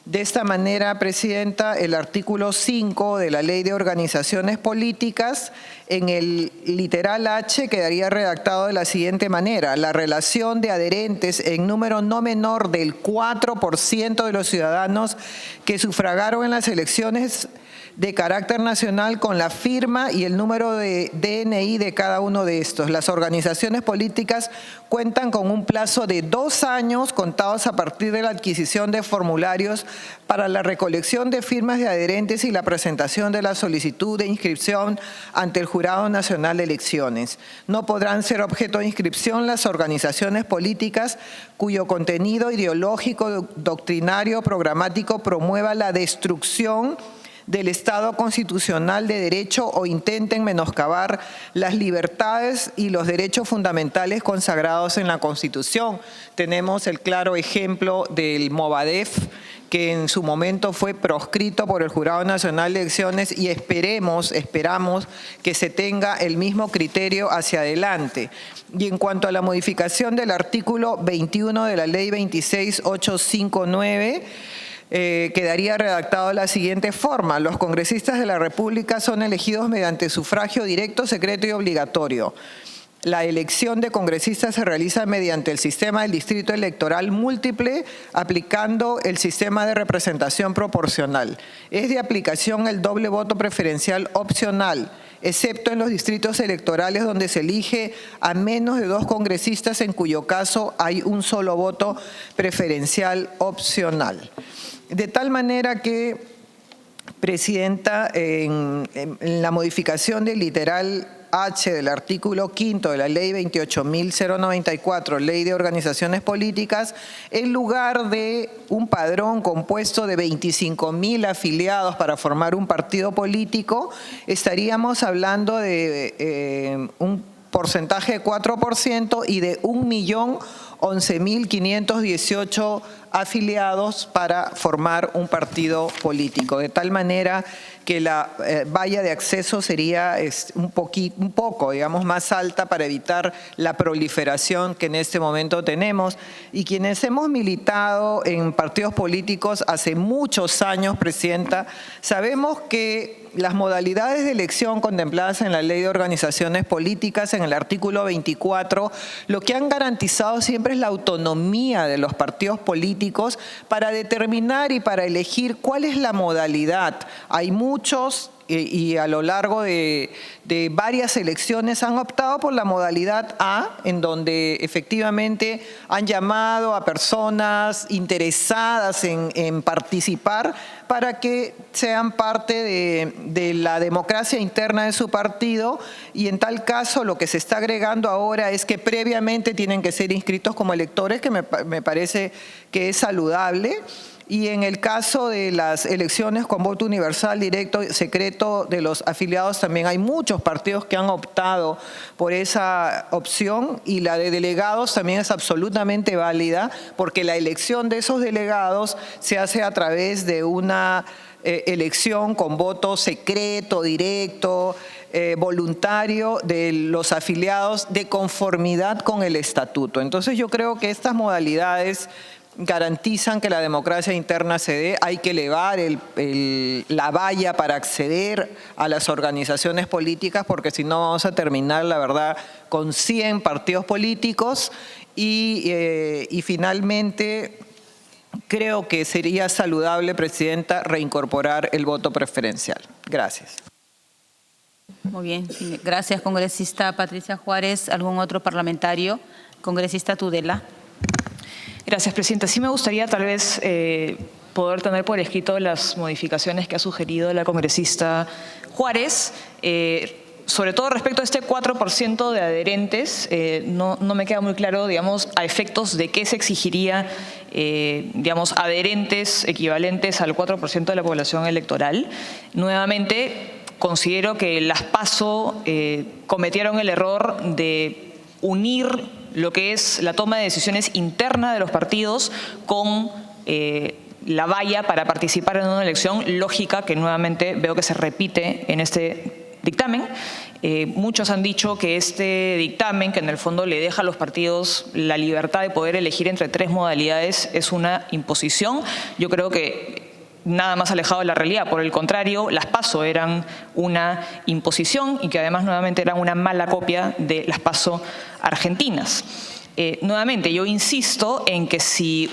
De esta manera, Presidenta, el artículo 5 de la Ley de Organizaciones Políticas, en el literal H quedaría redactado de la siguiente manera: la relación de adherentes en número no menor del 4% de los ciudadanos que sufragaron en las elecciones de carácter nacional con la firma y el número de DNI de cada uno de estos. Las organizaciones políticas cuentan con un plazo de 2 años contados a partir de la adquisición de formularios para la recolección de firmas de adherentes y la presentación de la solicitud de inscripción ante el Jurado Nacional de Elecciones. No podrán ser objeto de inscripción las organizaciones políticas cuyo contenido ideológico, doctrinario, programático promueva la destrucción del Estado constitucional de derecho o intenten menoscabar las libertades y los derechos fundamentales consagrados en la Constitución. Tenemos el claro ejemplo del Movadef, que en su momento fue proscrito por el Jurado Nacional de Elecciones, y esperamos que se tenga el mismo criterio hacia adelante. Y en cuanto a la modificación del artículo 21 de la Ley 26859, quedaría redactado de la siguiente forma: los congresistas de la República son elegidos mediante sufragio directo, secreto y obligatorio. La elección de congresistas se realiza mediante el sistema del distrito electoral múltiple, aplicando el sistema de representación proporcional. Es de aplicación el doble voto preferencial opcional, excepto en los distritos electorales donde se elige a menos de 2 congresistas, en cuyo caso hay un solo voto preferencial opcional. De tal manera que, Presidenta, en la modificación del literal H del artículo 5 de la Ley 28.094, Ley de Organizaciones Políticas, en lugar de un padrón compuesto de 25.000 afiliados para formar un partido político, estaríamos hablando de un porcentaje de 4% y de 1.011.518 afiliados para formar un partido político, de tal manera que la valla de acceso sería un poco, digamos, más alta para evitar la proliferación que en este momento tenemos. Y quienes hemos militado en partidos políticos hace muchos años, Presidenta, sabemos que las modalidades de elección contempladas en la Ley de Organizaciones Políticas, en el artículo 24, lo que han garantizado siempre es la autonomía de los partidos políticos para determinar y para elegir cuál es la modalidad. Hay muchos y a lo largo de varias elecciones han optado por la modalidad A, en donde efectivamente han llamado a personas interesadas en participar para que sean parte de la democracia interna de su partido, y en tal caso lo que se está agregando ahora es que previamente tienen que ser inscritos como electores, que me parece que es saludable. Y en el caso de las elecciones con voto universal, directo, secreto de los afiliados, también hay muchos partidos que han optado por esa opción, y la de delegados también es absolutamente válida, porque la elección de esos delegados se hace a través de una elección con voto secreto, directo, voluntario de los afiliados, de conformidad con el estatuto. Entonces yo creo que estas modalidades garantizan que la democracia interna se dé. Hay que elevar la valla para acceder a las organizaciones políticas, porque si no vamos a terminar, la verdad, con 100 partidos políticos y finalmente creo que sería saludable, Presidenta, reincorporar el voto preferencial. Gracias. Muy bien, gracias, congresista Patricia Juárez. ¿Algún otro parlamentario? Congresista Tudela. Gracias, Presidenta. Sí me gustaría tal vez poder tener por escrito las modificaciones que ha sugerido la congresista Juárez, sobre todo respecto a este 4% de adherentes. No me queda muy claro, digamos, a efectos de qué se exigiría, digamos, adherentes equivalentes al 4% de la población electoral. Nuevamente, considero que las PASO cometieron el error de unir lo que es la toma de decisiones interna de los partidos con la valla para participar en una elección, lógica que nuevamente veo que se repite en este dictamen. Muchos han dicho que este dictamen, que en el fondo le deja a los partidos la libertad de poder elegir entre 3 modalidades, es una imposición. Yo creo que nada más alejado de la realidad. Por el contrario, las PASO eran una imposición y que además nuevamente eran una mala copia de las PASO argentinas. Nuevamente, yo insisto en que si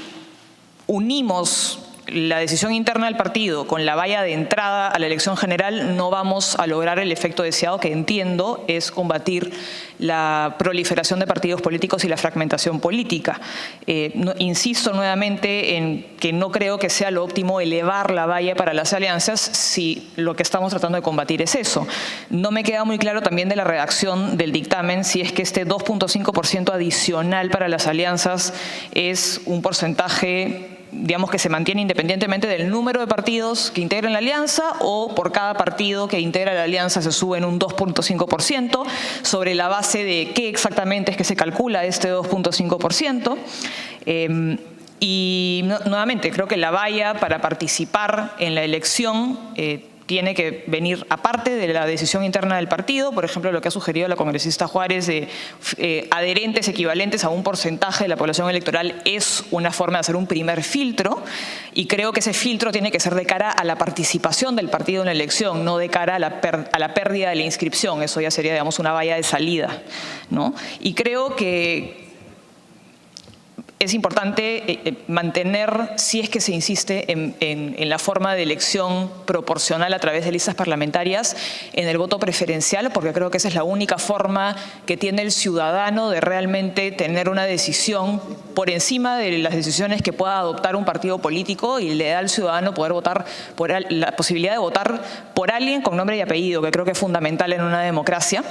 unimos la decisión interna del partido con la valla de entrada a la elección general, no vamos a lograr el efecto deseado, que entiendo es combatir la proliferación de partidos políticos y la fragmentación política. Insisto nuevamente en que no creo que sea lo óptimo elevar la valla para las alianzas si lo que estamos tratando de combatir es eso. No me queda muy claro también de la redacción del dictamen si es que este 2.5% adicional para las alianzas es un porcentaje, digamos, que se mantiene independientemente del número de partidos que integran la alianza, o por cada partido que integra la alianza se sube en un 2.5%, sobre la base de qué exactamente es que se calcula este 2.5%. Y nuevamente, creo que la valla para participar en la elección tiene que venir aparte de la decisión interna del partido, por ejemplo, lo que ha sugerido la congresista Juárez de adherentes equivalentes a un porcentaje de la población electoral es una forma de hacer un primer filtro, y creo que ese filtro tiene que ser de cara a la participación del partido en la elección, no de cara a la pérdida de la inscripción. Eso ya sería, digamos, una valla de salida, ¿no? Y creo que es importante mantener, si es que se insiste en la forma de elección proporcional a través de listas parlamentarias, en el voto preferencial, porque creo que esa es la única forma que tiene el ciudadano de realmente tener una decisión por encima de las decisiones que pueda adoptar un partido político, y le da al ciudadano poder votar la posibilidad de votar por alguien con nombre y apellido, que creo que es fundamental en una democracia.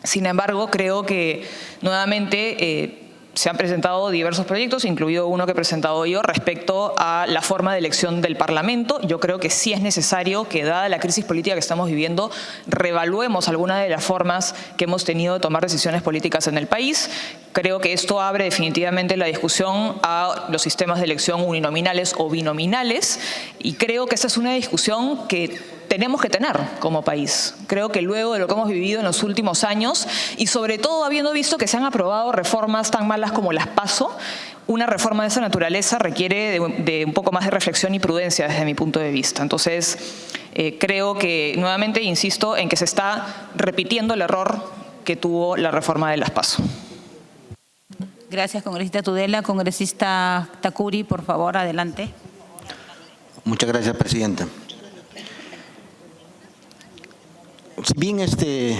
Sin embargo, creo que nuevamente se han presentado diversos proyectos, incluido uno que he presentado yo, respecto a la forma de elección del Parlamento. Yo creo que sí es necesario que, dada la crisis política que estamos viviendo, reevaluemos algunas de las formas que hemos tenido de tomar decisiones políticas en el país. Creo que esto abre definitivamente la discusión a los sistemas de elección uninominales o binominales, y creo que esta es una discusión que tenemos que tener como país. Creo que luego de lo que hemos vivido en los últimos años, y sobre todo habiendo visto que se han aprobado reformas tan malas como las PASO, una reforma de esa naturaleza requiere de un poco más de reflexión y prudencia desde mi punto de vista. Entonces, creo que, nuevamente, insisto en que se está repitiendo el error que tuvo la reforma de las PASO. Gracias, congresista Tudela. Congresista Takuri, por favor, adelante. Muchas gracias, presidenta. Si bien este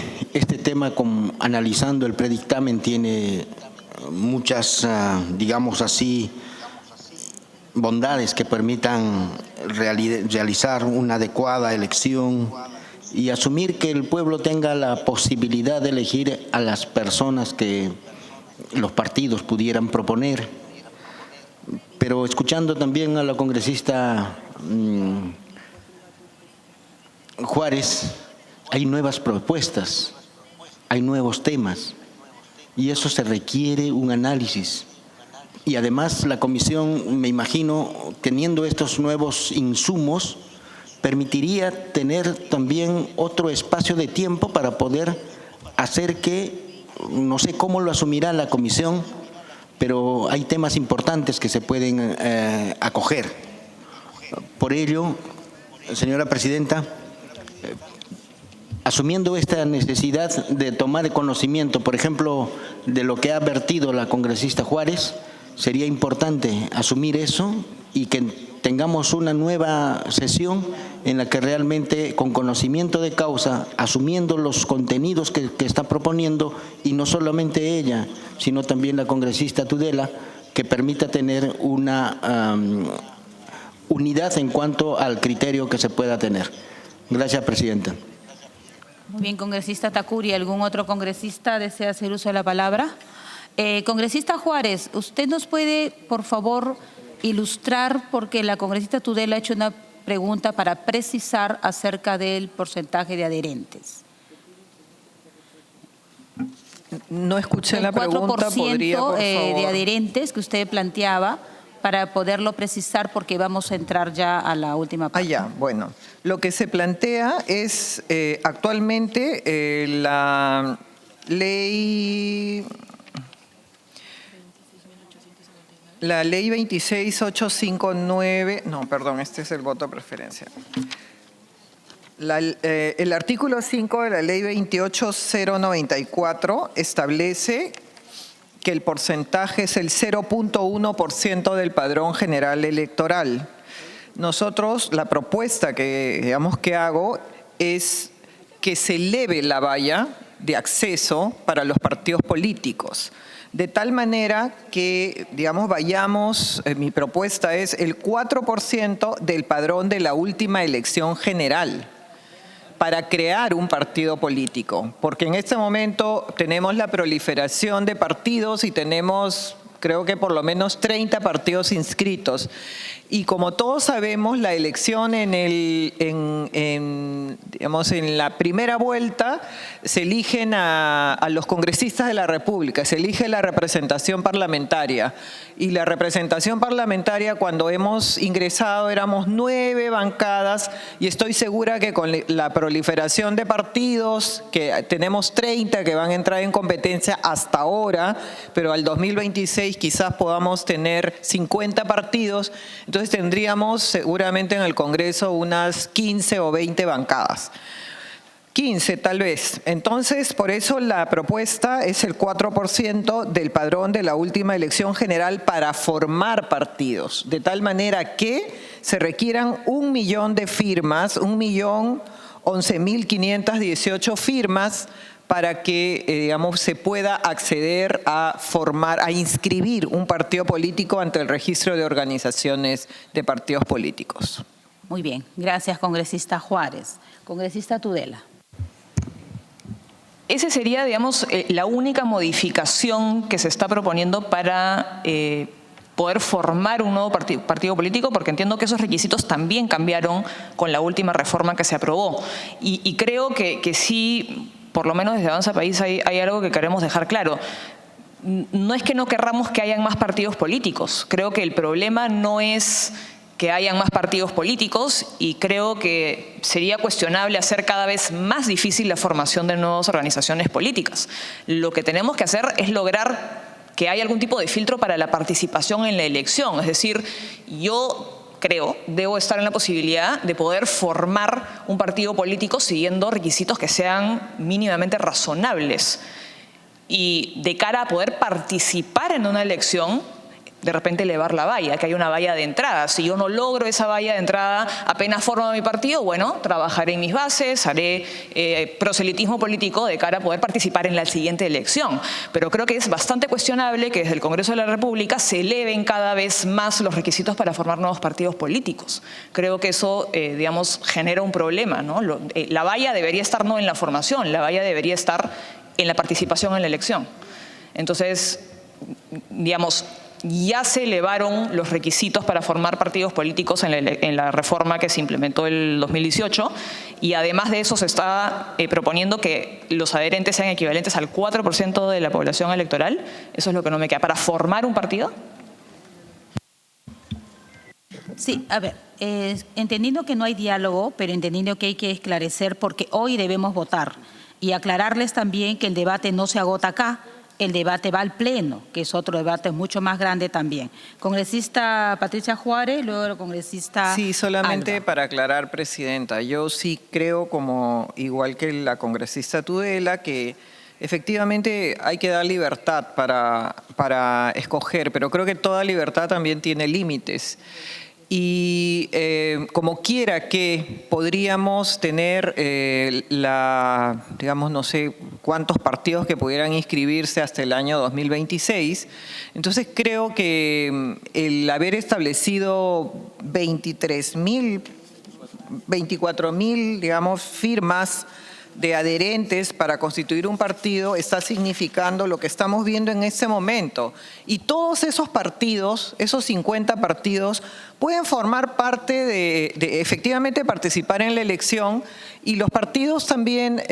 tema, analizando el predictamen, tiene muchas, digamos así, bondades que permitan realizar una adecuada elección y asumir que el pueblo tenga la posibilidad de elegir a las personas que los partidos pudieran proponer, pero escuchando también a la congresista Juárez, hay nuevas propuestas, hay nuevos temas, y eso se requiere un análisis. Y además la comisión, me imagino, teniendo estos nuevos insumos, permitiría tener también otro espacio de tiempo para poder hacer que, no sé cómo lo asumirá la comisión, pero hay temas importantes que se pueden acoger. Por ello, señora presidenta, asumiendo esta necesidad de tomar conocimiento, por ejemplo, de lo que ha vertido la congresista Juárez, sería importante asumir eso y que tengamos una nueva sesión en la que realmente, con conocimiento de causa, asumiendo los contenidos que está proponiendo, y no solamente ella, sino también la congresista Tudela, que permita tener una unidad en cuanto al criterio que se pueda tener. Gracias, presidenta. Muy bien, congresista Takuri. ¿Algún otro congresista desea hacer uso de la palabra? Congresista Juárez, ¿usted nos puede, por favor, ilustrar, porque la congresista Tudela ha hecho una pregunta para precisar acerca del porcentaje de adherentes? No escuché la pregunta, podría, por favor. De adherentes que usted planteaba, para poderlo precisar, porque vamos a entrar ya a la última parte. Ya, bueno. Lo que se plantea es actualmente la ley 26859, no, perdón, este es el voto de preferencia. El artículo 5 de la ley 28094 establece que el porcentaje es el 0.1% del padrón general electoral. Nosotros, la propuesta que hago es que se eleve la valla de acceso para los partidos políticos, de tal manera que, vayamos, mi propuesta es el 4% del padrón de la última elección general, para crear un partido político, porque en este momento tenemos la proliferación de partidos y tenemos creo que por lo menos 30 partidos inscritos. Y como todos sabemos, la elección digamos, en la primera vuelta se eligen a los congresistas de la República, se elige la representación parlamentaria. Y la representación parlamentaria, cuando hemos ingresado, éramos 9 bancadas, y estoy segura que con la proliferación de partidos, que tenemos 30 que van a entrar en competencia hasta ahora, pero al 2026 quizás podamos tener 50 partidos, entonces tendríamos seguramente en el Congreso unas 15 o 20 bancadas. 15 tal vez. Entonces, por eso la propuesta es el 4% del padrón de la última elección general para formar partidos, de tal manera que se requieran 1 millón de firmas, 1.011.518 firmas, para que, digamos, se pueda acceder a formar, a inscribir un partido político ante el registro de organizaciones de partidos políticos. Muy bien, gracias, congresista Juárez. Congresista Tudela. Esa sería, digamos, la única modificación que se está proponiendo para poder formar un nuevo partido político, porque entiendo que esos requisitos también cambiaron con la última reforma que se aprobó. Y creo que sí, por lo menos desde Avanza País hay algo que queremos dejar claro. No es que no querramos que hayan más partidos políticos. Creo que el problema no es que hayan más partidos políticos, y creo que sería cuestionable hacer cada vez más difícil la formación de nuevas organizaciones políticas. Lo que tenemos que hacer es lograr que haya algún tipo de filtro para la participación en la elección. Es decir, yo creo, debo estar en la posibilidad de poder formar un partido político siguiendo requisitos que sean mínimamente razonables. Y de cara a poder participar en una elección, de repente elevar la valla, que hay una valla de entrada. Si yo no logro esa valla de entrada, apenas formo mi partido, bueno, trabajaré en mis bases, haré proselitismo político de cara a poder participar en la siguiente elección. Pero creo que es bastante cuestionable que desde el Congreso de la República se eleven cada vez más los requisitos para formar nuevos partidos políticos. Creo que eso, digamos, genera un problema, ¿no? La valla debería estar no en la formación, la valla debería estar en la participación en la elección. Entonces, digamos, ya se elevaron los requisitos para formar partidos políticos en la reforma que se implementó el 2018, y además de eso se está proponiendo que los adherentes sean equivalentes al 4% de la población electoral. Eso es lo que no me queda. ¿Para formar un partido? Sí, a ver, entendiendo que no hay diálogo, pero entendiendo que hay que esclarecer, porque hoy debemos votar, y aclararles también que el debate no se agota acá. El debate va al Pleno, que es otro debate mucho más grande también. Congresista Patricia Juárez, luego el congresista Sí, solamente Alba. para aclarar, Presidenta, yo sí creo, como igual que la congresista Tudela, que efectivamente hay que dar libertad para escoger, pero creo que toda libertad también tiene límites. Y como quiera que podríamos tener digamos, no sé cuántos partidos que pudieran inscribirse hasta el año 2026, entonces creo que el haber establecido 24.000, digamos, firmas de adherentes para constituir un partido está significando lo que estamos viendo en este momento. Y todos esos partidos, esos 50 partidos, pueden formar parte de efectivamente participar en la elección, y los partidos también,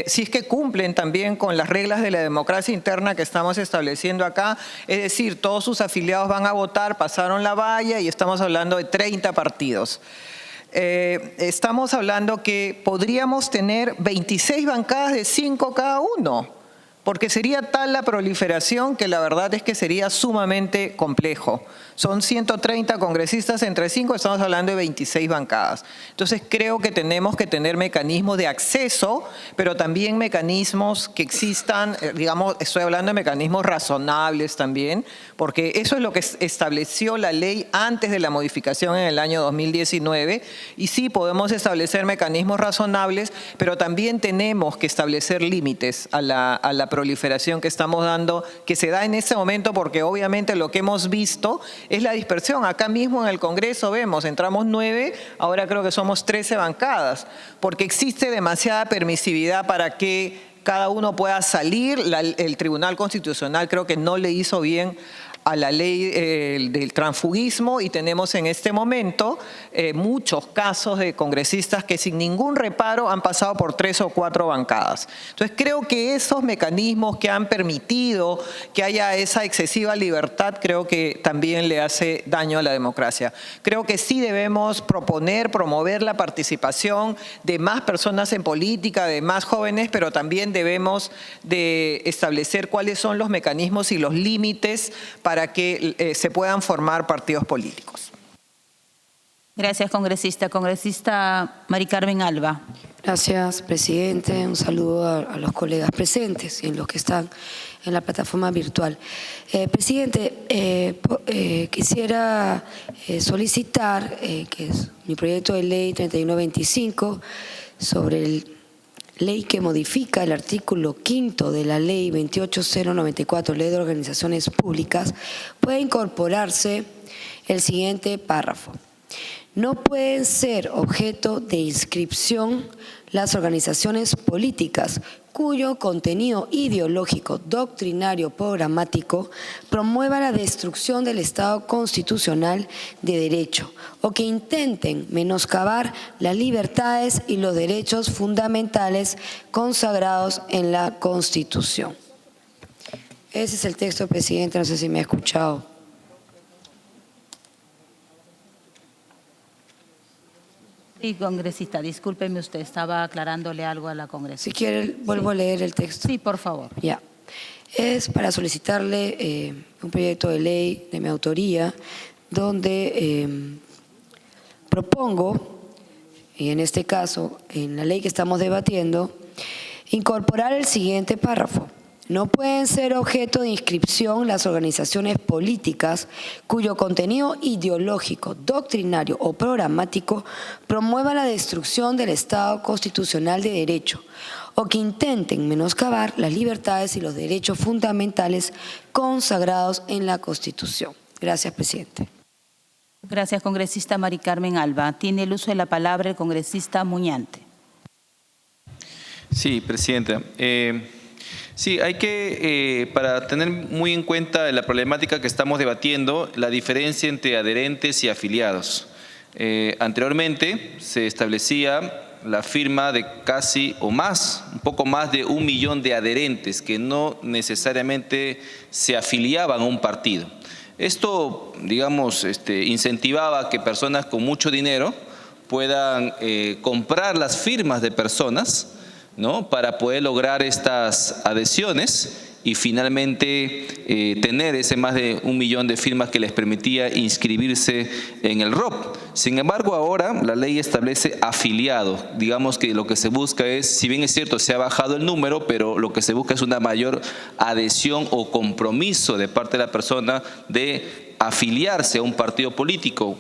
si es que cumplen también con las reglas de la democracia interna que estamos estableciendo acá, es decir, todos sus afiliados van a votar, pasaron la valla, y estamos hablando de 30 partidos. Estamos hablando que podríamos tener 26 bancadas de 5 cada uno, porque sería tal la proliferación que la verdad es que sería sumamente complejo. Son 130 congresistas entre 5, estamos hablando de 26 bancadas. Entonces creo que tenemos que tener mecanismos de acceso, pero también mecanismos que existan, digamos, estoy hablando de mecanismos razonables también, porque eso es lo que estableció la ley antes de la modificación en el año 2019, y sí podemos establecer mecanismos razonables, pero también tenemos que establecer límites a la proliferación que estamos dando, que se da en este momento, porque obviamente lo que hemos visto es la dispersión. Acá mismo en el Congreso vemos, entramos 9, ahora creo que somos 13 bancadas, porque existe demasiada permisividad para que cada uno pueda salir. El Tribunal Constitucional creo que no le hizo bien a la ley del transfugismo y tenemos en este momento muchos casos de congresistas que sin ningún reparo han pasado por 3 o 4 bancadas. Entonces creo que esos mecanismos que han permitido que haya esa excesiva libertad, creo que también le hace daño a la democracia. Creo que sí debemos promover la participación de más personas en política, de más jóvenes, pero también debemos de establecer cuáles son los mecanismos y los límites para que se puedan formar partidos políticos. Gracias, congresista. Congresista Mari Carmen Alba. Gracias, presidente. Un saludo a los colegas presentes y en los que están en la plataforma virtual. Presidente, quisiera solicitar que es mi proyecto de ley 3125 sobre el ley que modifica el artículo 5 de la ley 28094, ley de organizaciones públicas, puede incorporarse el siguiente párrafo. No pueden ser objeto de inscripción las organizaciones políticas cuyo contenido ideológico, doctrinario, programático promueva la destrucción del Estado constitucional de derecho o que intenten menoscabar las libertades y los derechos fundamentales consagrados en la Constitución. Ese es el texto, presidente, no sé si me ha escuchado. Sí, congresista, discúlpeme usted, estaba aclarándole algo a la congresista. Si quiere, vuelvo a leer el texto. Sí, por favor. Ya. Es para solicitarle un proyecto de ley de mi autoría donde propongo, y en este caso, en la ley que estamos debatiendo, incorporar el siguiente párrafo. No pueden ser objeto de inscripción las organizaciones políticas cuyo contenido ideológico, doctrinario o programático promueva la destrucción del Estado constitucional de derecho o que intenten menoscabar las libertades y los derechos fundamentales consagrados en la Constitución. Gracias, presidente. Gracias, congresista Mari Carmen Alba. Tiene el uso de la palabra el congresista Muñante. Sí, presidenta. Sí, hay que, para tener muy en cuenta la problemática que estamos debatiendo, la diferencia entre adherentes y afiliados. Anteriormente se establecía la firma de casi o más, un poco más de 1 millón de adherentes que no necesariamente se afiliaban a un partido. Esto, digamos, incentivaba que personas con mucho dinero puedan comprar las firmas de personas, ¿no?, para poder lograr estas adhesiones y finalmente tener ese más de 1 millón de firmas que les permitía inscribirse en el ROP. Sin embargo, ahora la ley establece afiliados. Digamos que lo que se busca es, si bien es cierto, se ha bajado el número, pero lo que se busca es una mayor adhesión o compromiso de parte de la persona de afiliarse a un partido político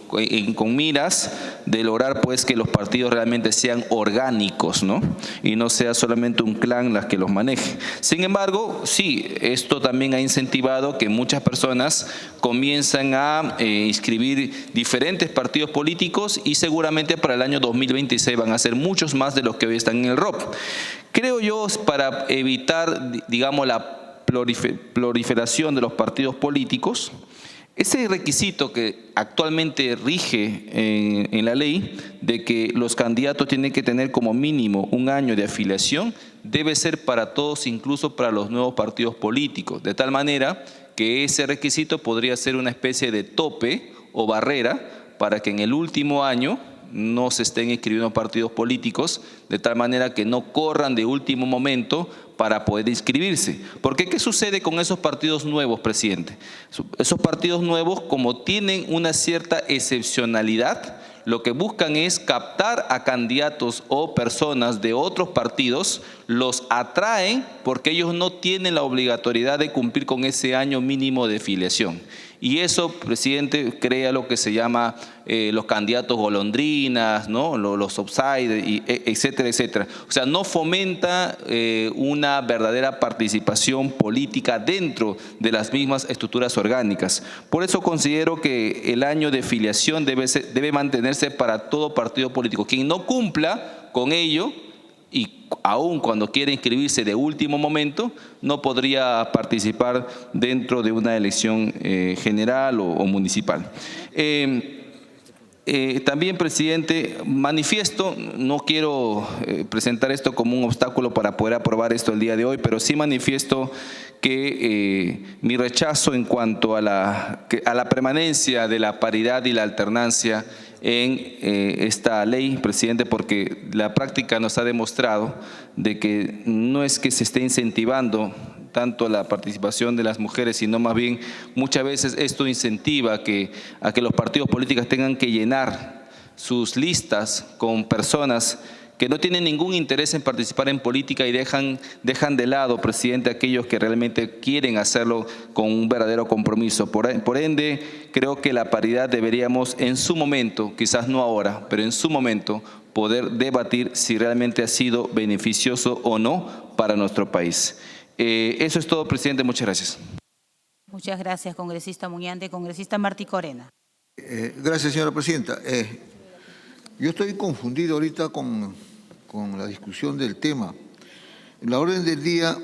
con miras de lograr pues que los partidos realmente sean orgánicos, ¿no?, y no sea solamente un clan las que los maneje. Sin embargo, sí, esto también ha incentivado que muchas personas comienzan a inscribir diferentes partidos políticos y seguramente para el año 2026 van a ser muchos más de los que hoy están en el ROP. Creo yo, para evitar, digamos, la proliferación de los partidos políticos, ese requisito que actualmente rige en la ley de que los candidatos tienen que tener como mínimo 1 año de afiliación debe ser para todos, incluso para los nuevos partidos políticos, de tal manera que ese requisito podría ser una especie de tope o barrera para que en el último año no se estén inscribiendo partidos políticos, de tal manera que no corran de último momento para poder inscribirse. Porque ¿qué sucede con esos partidos nuevos, presidente? Esos partidos nuevos, como tienen una cierta excepcionalidad, lo que buscan es captar a candidatos o personas de otros partidos, los atraen porque ellos no tienen la obligatoriedad de cumplir con ese año mínimo de filiación. Y eso, presidente, crea lo que se llama los candidatos golondrinas, ¿no?, los outsiders, etcétera, etcétera. O sea, no fomenta una verdadera participación política dentro de las mismas estructuras orgánicas. Por eso considero que el año de filiación debe mantenerse para todo partido político. Quien no cumpla con ello y aún cuando quiere inscribirse de último momento, no podría participar dentro de una elección general o municipal. También, presidente, manifiesto, no quiero presentar esto como un obstáculo para poder aprobar esto el día de hoy, pero sí manifiesto que mi rechazo en cuanto a la permanencia de la paridad y la alternancia en esta ley, presidente, porque la práctica nos ha demostrado de que no es que se esté incentivando tanto la participación de las mujeres, sino más bien muchas veces esto incentiva a que los partidos políticos tengan que llenar sus listas con personas que no tienen ningún interés en participar en política y dejan de lado, presidente, aquellos que realmente quieren hacerlo con un verdadero compromiso. Por ende, creo que la paridad deberíamos en su momento, quizás no ahora, pero en su momento, poder debatir si realmente ha sido beneficioso o no para nuestro país. Eso es todo, presidente. Muchas gracias. Muchas gracias, congresista Muñante. Congresista Martí Corena. Gracias, señora presidenta. Yo estoy confundido ahorita con la discusión del tema. La orden del día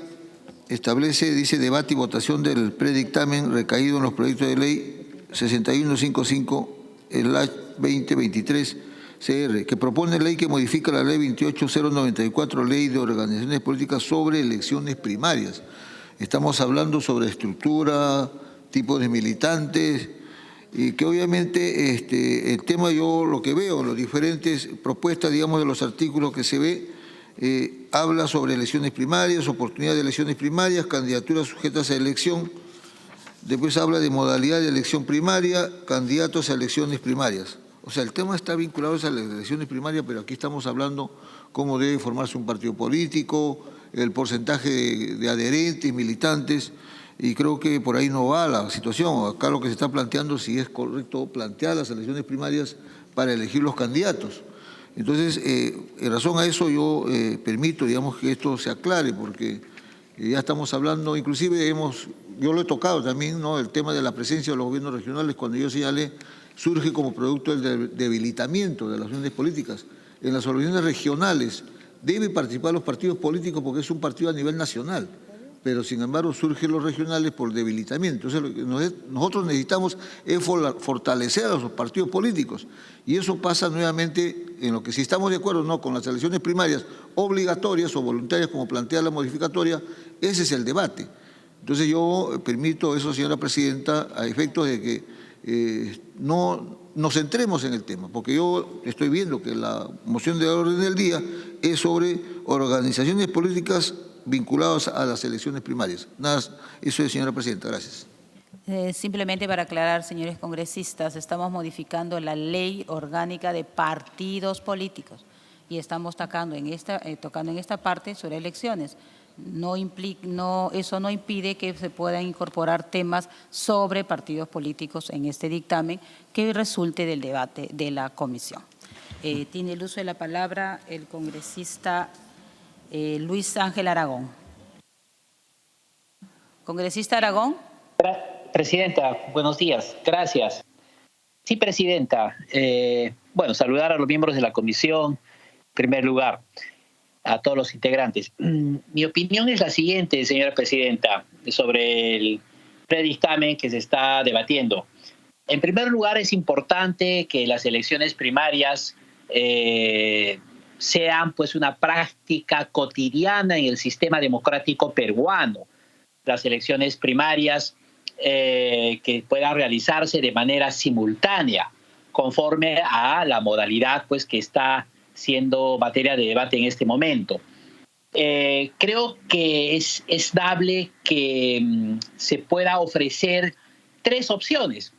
establece, dice, debate y votación del predictamen recaído en los proyectos de ley 6155/2023 CR, que propone ley que modifica la ley 28094, ley de organizaciones políticas sobre elecciones primarias. Estamos hablando sobre estructura, tipos de militantes, y que obviamente el tema, yo lo que veo, las diferentes propuestas, digamos, de los artículos que se ve, habla sobre elecciones primarias, oportunidad de elecciones primarias, candidaturas sujetas a elección, después habla de modalidad de elección primaria, candidatos a elecciones primarias. O sea, el tema está vinculado a las elecciones primarias, pero aquí estamos hablando cómo debe formarse un partido político, el porcentaje de adherentes, militantes, y creo que por ahí no va la situación. Acá lo que se está planteando, si es correcto plantear las elecciones primarias para elegir los candidatos. Entonces, en razón a eso yo permito, digamos, que esto se aclare, porque ya estamos hablando, inclusive yo lo he tocado también, ¿no?, el tema de la presencia de los gobiernos regionales, cuando yo señalé, surge como producto del debilitamiento de las uniones políticas. En las organizaciones regionales deben participar los partidos políticos porque es un partido a nivel nacional, pero sin embargo surgen los regionales por debilitamiento. Entonces, lo que nosotros necesitamos es fortalecer a los partidos políticos, y eso pasa nuevamente en lo que, si estamos de acuerdo o no con las elecciones primarias obligatorias o voluntarias, como plantea la modificatoria, ese es el debate. Entonces yo permito eso, señora presidenta, a efectos de que no nos centremos en el tema, porque yo estoy viendo que la moción de orden del día es sobre organizaciones políticas vinculadas a las elecciones primarias. Nada, eso es, señora presidenta. Gracias. Simplemente para aclarar, señores congresistas, estamos modificando la ley orgánica de partidos políticos y estamos tocando en esta parte sobre elecciones. Eso no impide que se puedan incorporar temas sobre partidos políticos en este dictamen que resulte del debate de la comisión. Tiene el uso de la palabra el congresista Luis Ángel Aragón. Congresista Aragón. Presidenta, buenos días. Gracias. Sí, presidenta. Bueno, saludar a los miembros de la comisión, en primer lugar, a todos los integrantes. Mi opinión es la siguiente, señora presidenta, sobre el predictamen que se está debatiendo. En primer lugar, es importante que las elecciones primarias sean pues una práctica cotidiana en el sistema democrático peruano. Las elecciones primarias que puedan realizarse de manera simultánea, conforme a la modalidad pues que está siendo materia de debate en este momento. Creo que es dable que se pueda ofrecer 3 opciones,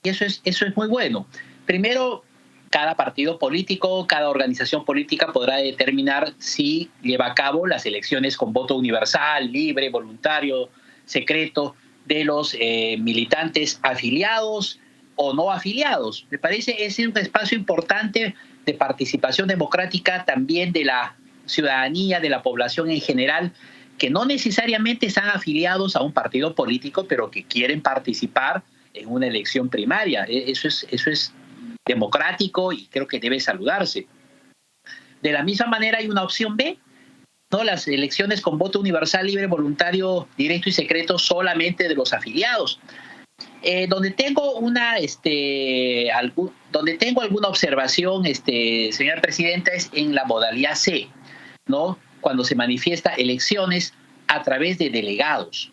y eso es muy bueno. Primero, cada partido político, cada organización política podrá determinar si lleva a cabo las elecciones con voto universal, libre, voluntario, secreto, de los militantes afiliados o no afiliados. Me parece ese es un espacio importante de participación democrática también de la ciudadanía, de la población en general, que no necesariamente están afiliados a un partido político, pero que quieren participar en una elección primaria. Eso es democrático y creo que debe saludarse. De la misma manera hay una opción B, ¿no? Las elecciones con voto universal, libre, voluntario, directo y secreto solamente de los afiliados. Donde tengo alguna observación, señora presidenta, es en la modalidad C, ¿no? Cuando se manifiesta elecciones a través de delegados,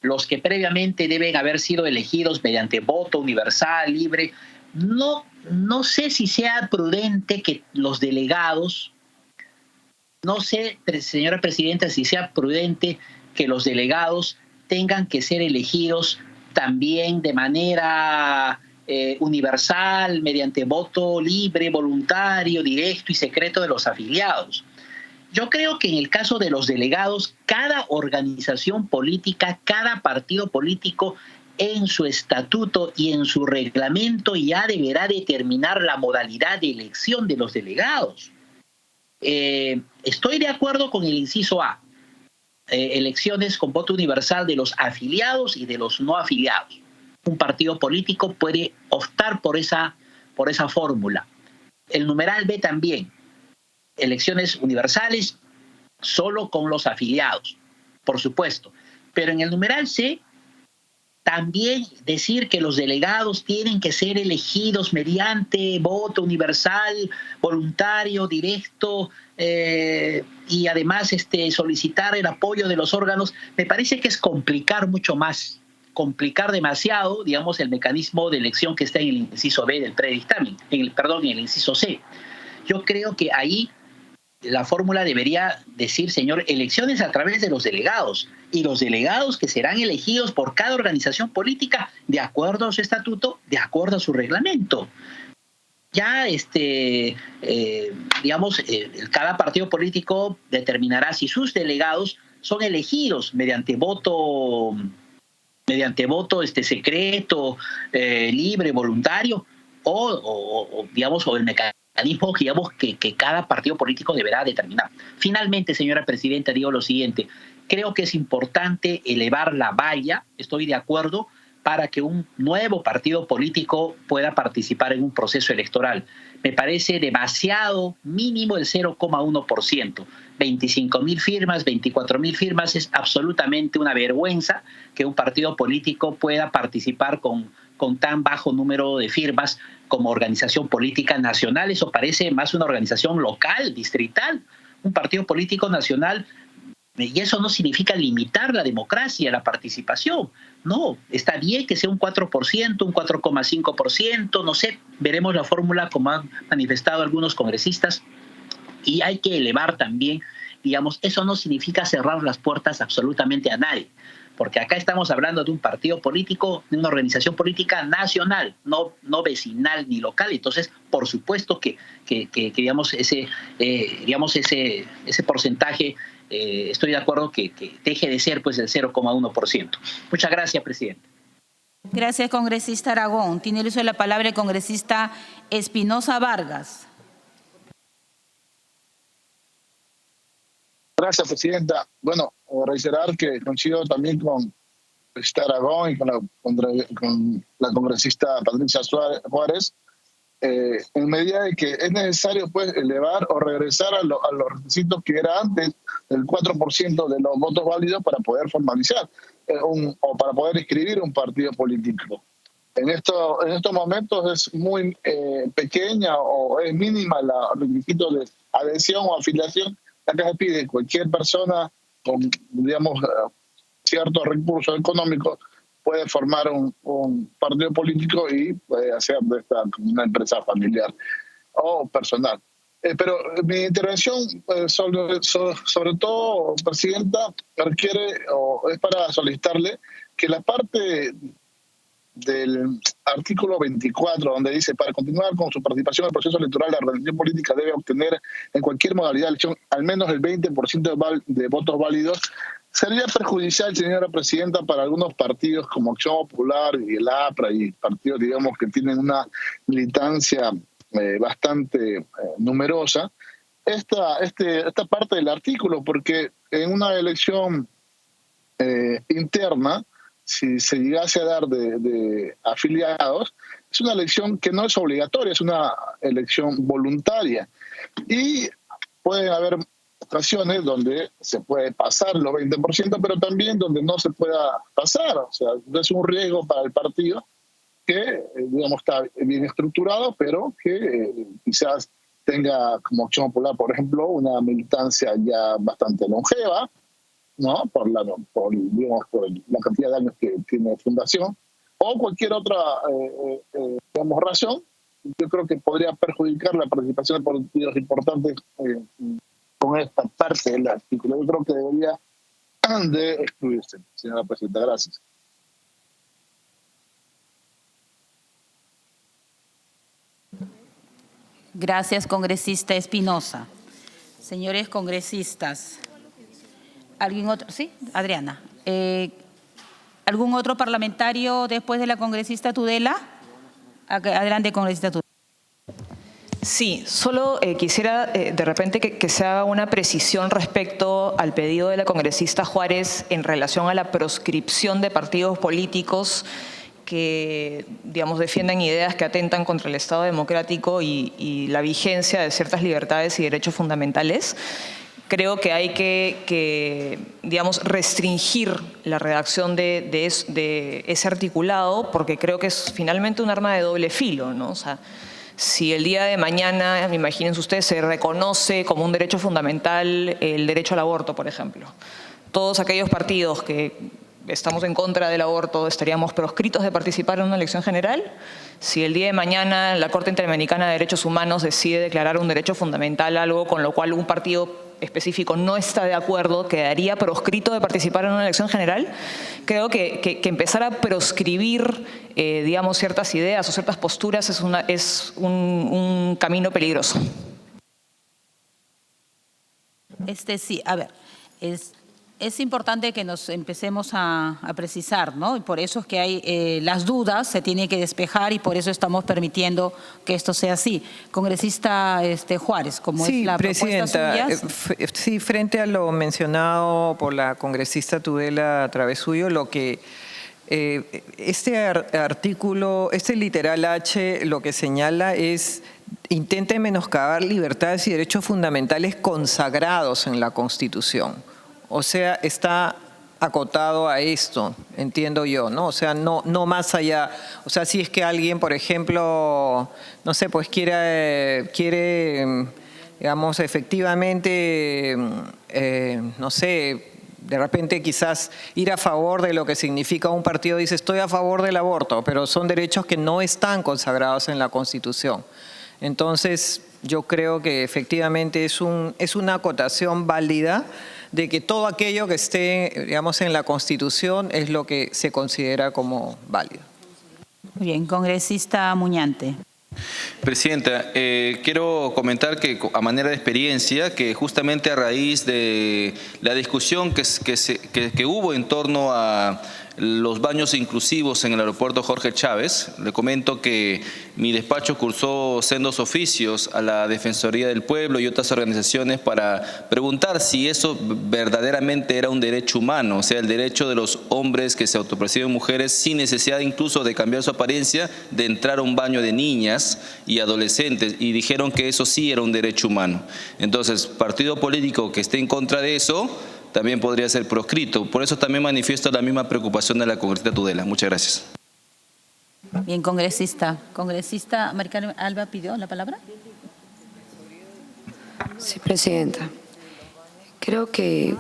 los que previamente deben haber sido elegidos mediante voto universal, libre. No sé si sea prudente que los delegados, no sé, señora presidenta, si sea prudente que los delegados tengan que ser elegidos también de manera universal, mediante voto libre, voluntario, directo y secreto de los afiliados. Yo creo que en el caso de los delegados, cada organización política, cada partido político en su estatuto y en su reglamento ya deberá determinar la modalidad de elección de los delegados. Estoy de acuerdo con el inciso A, elecciones con voto universal de los afiliados y de los no afiliados. Un partido político puede optar por esa fórmula. El numeral B también, elecciones universales solo con los afiliados, por supuesto. Pero en el numeral C, también decir que los delegados tienen que ser elegidos mediante voto universal, voluntario, directo, y además solicitar el apoyo de los órganos, me parece que es complicar mucho más, complicar demasiado, digamos, el mecanismo de elección que está en el inciso B del predictamen, en el inciso C. Yo creo que ahí la fórmula debería decir, señor, elecciones a través de los delegados, y los delegados que serán elegidos por cada organización política de acuerdo a su estatuto, de acuerdo a su reglamento. Ya, cada partido político determinará si sus delegados son elegidos mediante voto secreto, libre, voluntario, o el mecanismo que cada partido político deberá determinar. Finalmente, señora presidenta, digo lo siguiente. Creo que es importante elevar la valla, estoy de acuerdo, para que un nuevo partido político pueda participar en un proceso electoral. Me parece demasiado mínimo el 0,1%. 25.000 firmas, 24.000 firmas, es absolutamente una vergüenza que un partido político pueda participar con tan bajo número de firmas como organización política nacional. Eso parece más una organización local, distrital. Un partido político nacional. Y eso no significa limitar la democracia, la participación. No, está bien que sea un 4%, un 4,5%, no sé, veremos la fórmula como han manifestado algunos congresistas, y hay que elevar también, digamos, eso no significa cerrar las puertas absolutamente a nadie, porque acá estamos hablando de un partido político, de una organización política nacional, no vecinal ni local. Entonces, por supuesto que digamos, ese porcentaje, estoy de acuerdo que deje de ser pues el 0,1%. Muchas gracias, presidente. Gracias, congresista Aragón. Tiene el uso de la palabra el congresista Espinosa Vargas. Gracias, presidenta. Bueno, reiterar que coincido también con el congresista Aragón y con la congresista Patricia Juárez, en medida de que es necesario pues elevar o regresar a los requisitos que era antes del 4% de los votos válidos para poder formalizar o para poder inscribir un partido político. En estos momentos es muy pequeña o es mínima el requisito de adhesión o afiliación. Acá se pide cualquier persona con, digamos, ciertos recursos económicos puede formar un partido político y puede hacer de esta una empresa familiar o personal. Pero mi intervención, sobre todo, presidenta, requiere o es para solicitarle que la parte del artículo 24, donde dice, para continuar con su participación en el proceso electoral, la organización política debe obtener en cualquier modalidad de elección al menos el 20% de votos válidos, sería perjudicial, señora presidenta, para algunos partidos como Acción Popular y el APRA y partidos, digamos, que tienen una militancia bastante numerosa, esta parte del artículo, porque en una elección interna, si se llegase a dar de afiliados, es una elección que no es obligatoria, es una elección voluntaria. Y pueden haber demostraciones donde se puede pasar los 20%, pero también donde no se pueda pasar. O sea, es un riesgo para el partido que, digamos, está bien estructurado, pero que quizás tenga como Acción Popular, por ejemplo, una militancia ya bastante longeva, ¿no? Por la cantidad de años que tiene fundación, o cualquier otra digamos, razón. Yo creo que podría perjudicar la participación de partidos importantes con esta parte del artículo. Yo creo que debería de excluirse, señora presidenta. Gracias. Gracias, congresista Espinosa. Señores congresistas, ¿alguien otro? Sí, Adriana. ¿Algún otro parlamentario después de la congresista Tudela? Adelante, congresista Tudela. Sí, solo quisiera de repente que se haga una precisión respecto al pedido de la congresista Juárez en relación a la proscripción de partidos políticos que, digamos, defiendan ideas que atentan contra el Estado democrático y la vigencia de ciertas libertades y derechos fundamentales. Creo que hay que digamos, restringir la redacción de ese articulado, porque creo que es finalmente un arma de doble filo, ¿no? O sea, si el día de mañana, imagínense ustedes, se reconoce como un derecho fundamental el derecho al aborto, por ejemplo, todos aquellos partidos que estamos en contra del aborto estaríamos proscritos de participar en una elección general. Si el día de mañana la Corte Interamericana de Derechos Humanos decide declarar un derecho fundamental, algo con lo cual un partido específico no está de acuerdo, quedaría proscrito de participar en una elección general. Creo que empezar a proscribir, digamos, ciertas ideas o ciertas posturas es un camino peligroso. Sí, a ver, es importante que nos empecemos a precisar, ¿no? Y por eso es que hay las dudas, se tienen que despejar y por eso estamos permitiendo que esto sea así. Congresista Juárez, como es la propuesta suya. Sí, frente a lo mencionado por la congresista Tudela a través suyo, lo que este artículo, este literal H, lo que señala es: intente menoscabar libertades y derechos fundamentales consagrados en la Constitución. O sea, está acotado a esto, entiendo yo, ¿no? O sea, no más allá. O sea, si es que alguien, por ejemplo, no sé, pues quiere digamos, efectivamente, no sé, de repente quizás ir a favor de lo que significa un partido, dice estoy a favor del aborto, pero son derechos que no están consagrados en la Constitución. Entonces, yo creo que efectivamente es una acotación válida de que todo aquello que esté, digamos, en la Constitución es lo que se considera como válido. Muy bien, congresista Muñante. Presidenta, quiero comentar que a manera de experiencia, que justamente a raíz de la discusión que hubo en torno a los baños inclusivos en el aeropuerto Jorge Chávez, le comento que mi despacho cursó sendos oficios a la Defensoría del Pueblo y otras organizaciones para preguntar si eso verdaderamente era un derecho humano, o sea, el derecho de los hombres que se autoperciben mujeres sin necesidad incluso de cambiar su apariencia, de entrar a un baño de niñas y adolescentes, y dijeron que eso sí era un derecho humano. Entonces, partido político que esté en contra de eso también podría ser proscrito. Por eso también manifiesto la misma preocupación de la congresista Tudela. Muchas gracias. Bien, congresista. Congresista Maricarmen Alba pidió la palabra. Sí, presidenta. Creo que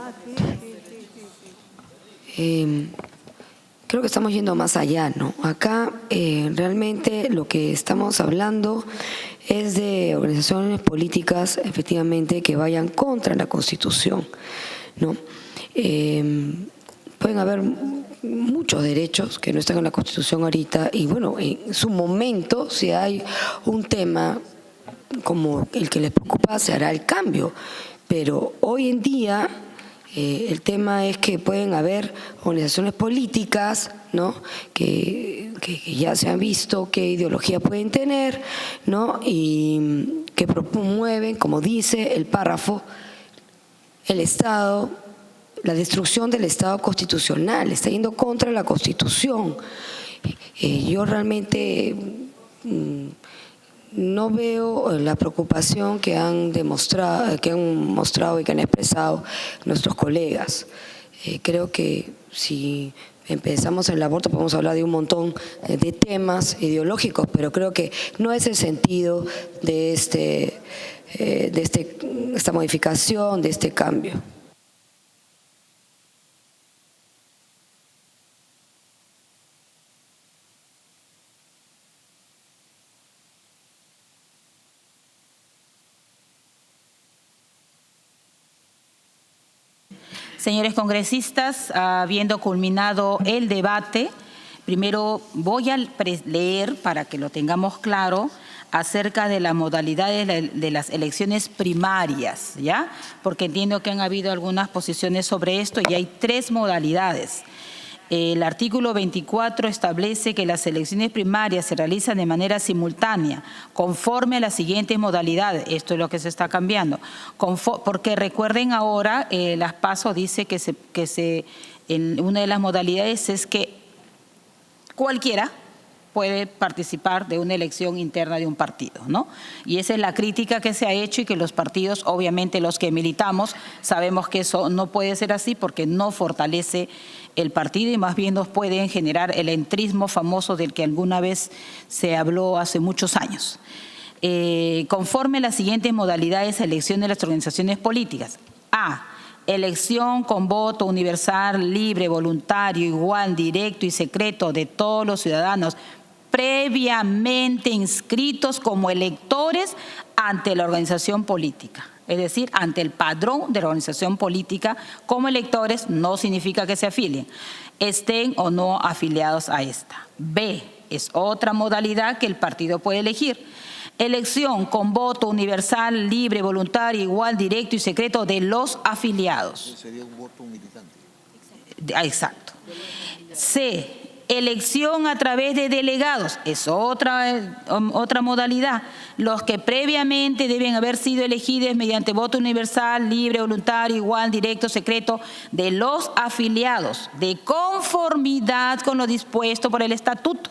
estamos yendo más allá, ¿no? Acá realmente lo que estamos hablando es de organizaciones políticas efectivamente que vayan contra la Constitución, ¿no? Pueden haber muchos derechos que no están en la Constitución ahorita y bueno, en su momento, si hay un tema como el que les preocupa, se hará el cambio. Pero hoy en día el tema es que pueden haber organizaciones políticas, ¿no? que ya se han visto qué ideología pueden tener, ¿no? Y que promueven, como dice el párrafo, el Estado, la destrucción del Estado constitucional, está yendo contra la Constitución. Yo realmente no veo la preocupación que han mostrado y que han expresado nuestros colegas. Creo que si empezamos en el aborto podemos hablar de un montón de temas ideológicos, pero creo que no es el sentido de esta modificación, de este cambio. Señores congresistas, habiendo culminado el debate, primero voy a leer, para que lo tengamos claro, acerca de la modalidad de las elecciones primarias, ¿ya? Porque entiendo que han habido algunas posiciones sobre esto y hay 3 modalidades. El artículo 24 establece que las elecciones primarias se realizan de manera simultánea, conforme a las siguientes modalidades. Esto es lo que se está cambiando. Porque recuerden ahora, las PASO dice que en una de las modalidades es que cualquiera puede participar de una elección interna de un partido, ¿no? Y esa es la crítica que se ha hecho y que los partidos, obviamente los que militamos, sabemos que eso no puede ser así porque no fortalece el partido y más bien nos pueden generar el entrismo famoso del que alguna vez se habló hace muchos años. Conforme a las siguientes modalidades de elección de las organizaciones políticas. A. Elección con voto universal, libre, voluntario, igual, directo y secreto de todos los ciudadanos previamente inscritos como electores ante la organización política. Es decir, ante el padrón de la organización política como electores no significa que se afilien, estén o no afiliados a esta. B, es otra modalidad que el partido puede elegir. Elección con voto universal, libre, voluntario, igual, directo y secreto de los afiliados. Sería un voto militante. Exacto. C, elección a través de delegados, es otra modalidad. Los que previamente deben haber sido elegidos mediante voto universal, libre, voluntario, igual, directo, secreto de los afiliados, de conformidad con lo dispuesto por el estatuto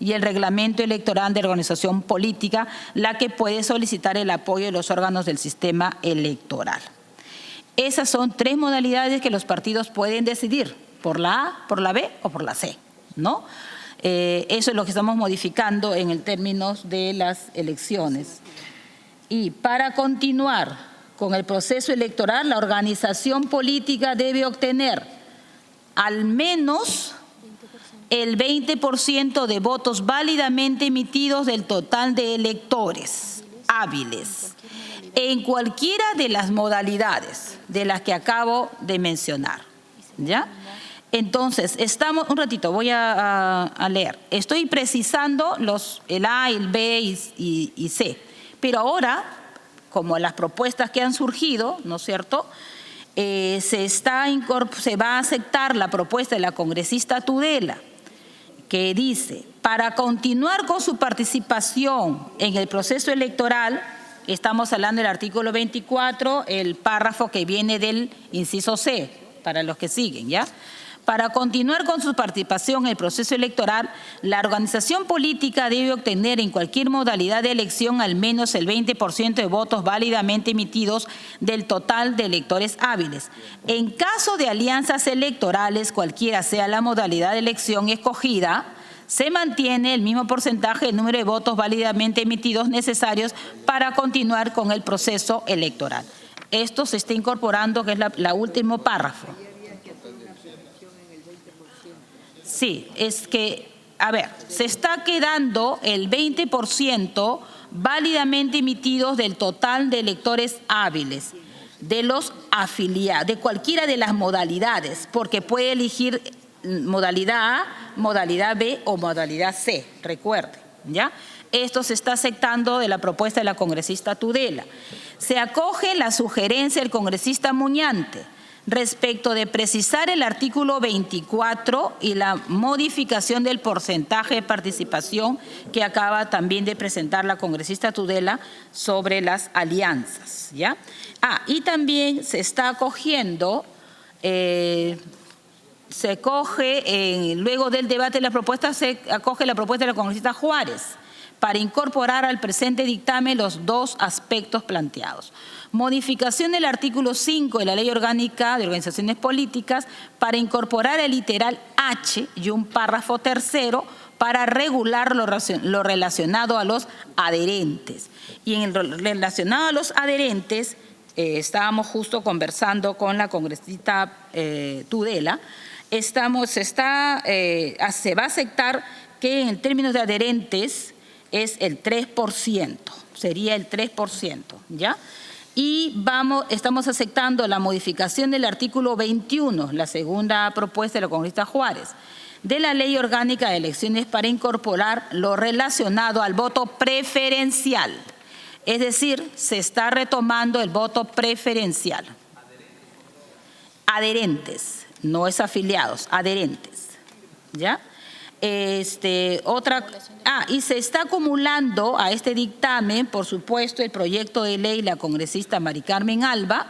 y el reglamento electoral de la organización política, la que puede solicitar el apoyo de los órganos del sistema electoral. Esas son 3 modalidades que los partidos pueden decidir, por la A, por la B o por la C, ¿no? Eso es lo que estamos modificando en el términos de las elecciones. Y para continuar con el proceso electoral, la organización política debe obtener al menos el 20% de votos válidamente emitidos del total de electores hábiles en cualquiera de las modalidades de las que acabo de mencionar, ¿ya? Entonces, un ratito, voy a leer. Estoy precisando el A, el B y C, pero ahora, como las propuestas que han surgido, ¿no es cierto?, se va a aceptar la propuesta de la congresista Tudela, que dice, para continuar con su participación en el proceso electoral, estamos hablando del artículo 24, el párrafo que viene del inciso C, para los que siguen, ¿ya? Para continuar con su participación en el proceso electoral, la organización política debe obtener en cualquier modalidad de elección al menos el 20% de votos válidamente emitidos del total de electores hábiles. En caso de alianzas electorales, cualquiera sea la modalidad de elección escogida, se mantiene el mismo porcentaje del número de votos válidamente emitidos necesarios para continuar con el proceso electoral. Esto se está incorporando, que es la último párrafo. Sí, es que, a ver, se está quedando el 20% válidamente emitidos del total de electores hábiles, de los afiliados, de cualquiera de las modalidades, porque puede elegir modalidad A, modalidad B o modalidad C, recuerden, ¿ya? Esto se está aceptando de la propuesta de la congresista Tudela. Se acoge la sugerencia del congresista Muñante respecto de precisar el artículo 24 y la modificación del porcentaje de participación que acaba también de presentar la congresista Tudela sobre las alianzas, ¿ya? Y también se está acogiendo, luego del debate de la propuesta, se acoge la propuesta de la congresista Juárez para incorporar al presente dictamen los dos aspectos planteados. Modificación del artículo 5 de la Ley Orgánica de Organizaciones Políticas para incorporar el literal H y un párrafo tercero para regular lo relacionado a los adherentes. Y en lo relacionado a los adherentes, estábamos justo conversando con la congresista Tudela, se va a aceptar que en términos de adherentes es el 3%, sería el 3%, ¿ya? Y estamos aceptando la modificación del artículo 21, la segunda propuesta de la congresista Juárez, de la Ley Orgánica de Elecciones para incorporar lo relacionado al voto preferencial. Es decir, se está retomando el voto preferencial. Adherentes, no es afiliados, adherentes, ¿ya? Y se está acumulando a este dictamen, por supuesto, el proyecto de ley la congresista Mari Carmen Alba,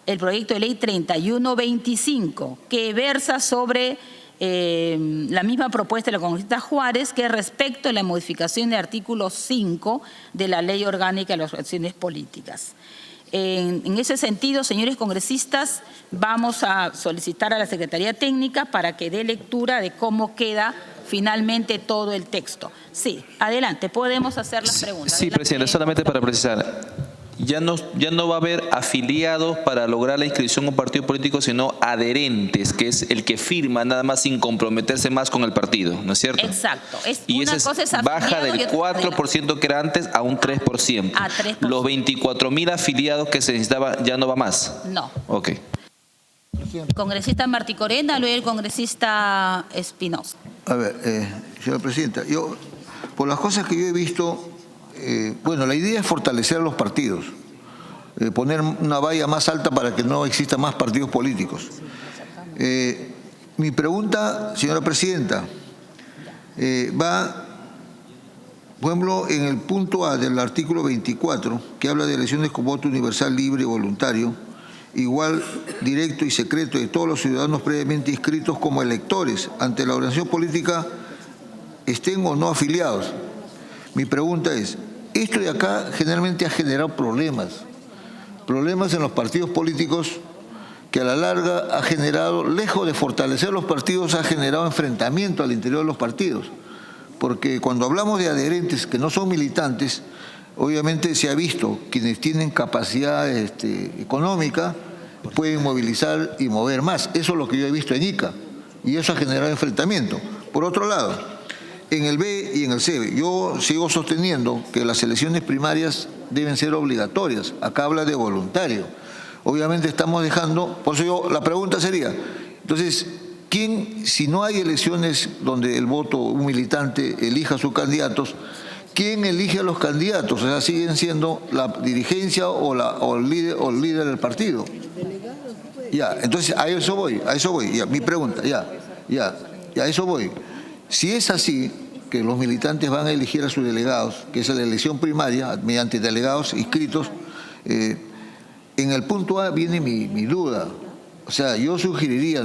el proyecto de ley 3125, que versa sobre la misma propuesta de la congresista Juárez, que respecto a la modificación del artículo 5 de la Ley Orgánica de las Organizaciones Políticas. En ese sentido, señores congresistas, vamos a solicitar a la Secretaría Técnica para que dé lectura de cómo queda finalmente todo el texto. Sí, adelante, podemos hacer las preguntas. Sí, presidente, solamente para precisar. Ya no va a haber afiliados para lograr la inscripción a un partido político, sino adherentes, que es el que firma nada más sin comprometerse más con el partido, ¿no es cierto? Exacto. Y esa baja del 4% que era antes a un 3%. A 3%. Los 24.000 afiliados que se necesitaba ya no va más. No. Ok. Congresista Martí Corena, luego el congresista Espinosa. A ver, señora presidenta, yo, por las cosas que yo he visto, bueno, la idea es fortalecer a los partidos, poner una valla más alta para que no existan más partidos políticos. Mi pregunta, señora presidenta, va, por ejemplo, en el punto A del artículo 24, que habla de elecciones con voto universal, libre y voluntario, igual, directo y secreto de todos los ciudadanos previamente inscritos como electores ante la organización política, estén o no afiliados. Mi pregunta es, esto de acá generalmente ha generado problemas en los partidos políticos que a la larga ha generado, lejos de fortalecer los partidos, ha generado enfrentamiento al interior de los partidos. Porque cuando hablamos de adherentes que no son militantes, obviamente se ha visto, quienes tienen capacidad económica pueden movilizar y mover más. Eso es lo que yo he visto en Ica y eso ha generado enfrentamiento. Por otro lado, en el B y en el C, yo sigo sosteniendo que las elecciones primarias deben ser obligatorias. Acá habla de voluntario. Obviamente estamos dejando, por eso la pregunta sería, entonces, ¿quién, si no hay elecciones donde el voto, un militante elija a sus candidatos, quién elige a los candidatos? O sea, siguen siendo la dirigencia o el líder del partido. Ya, entonces a eso voy, ya, mi pregunta, a eso voy. Si es así, que los militantes van a elegir a sus delegados, que es la elección primaria, mediante delegados inscritos, en el punto A viene mi duda. O sea, yo sugeriría,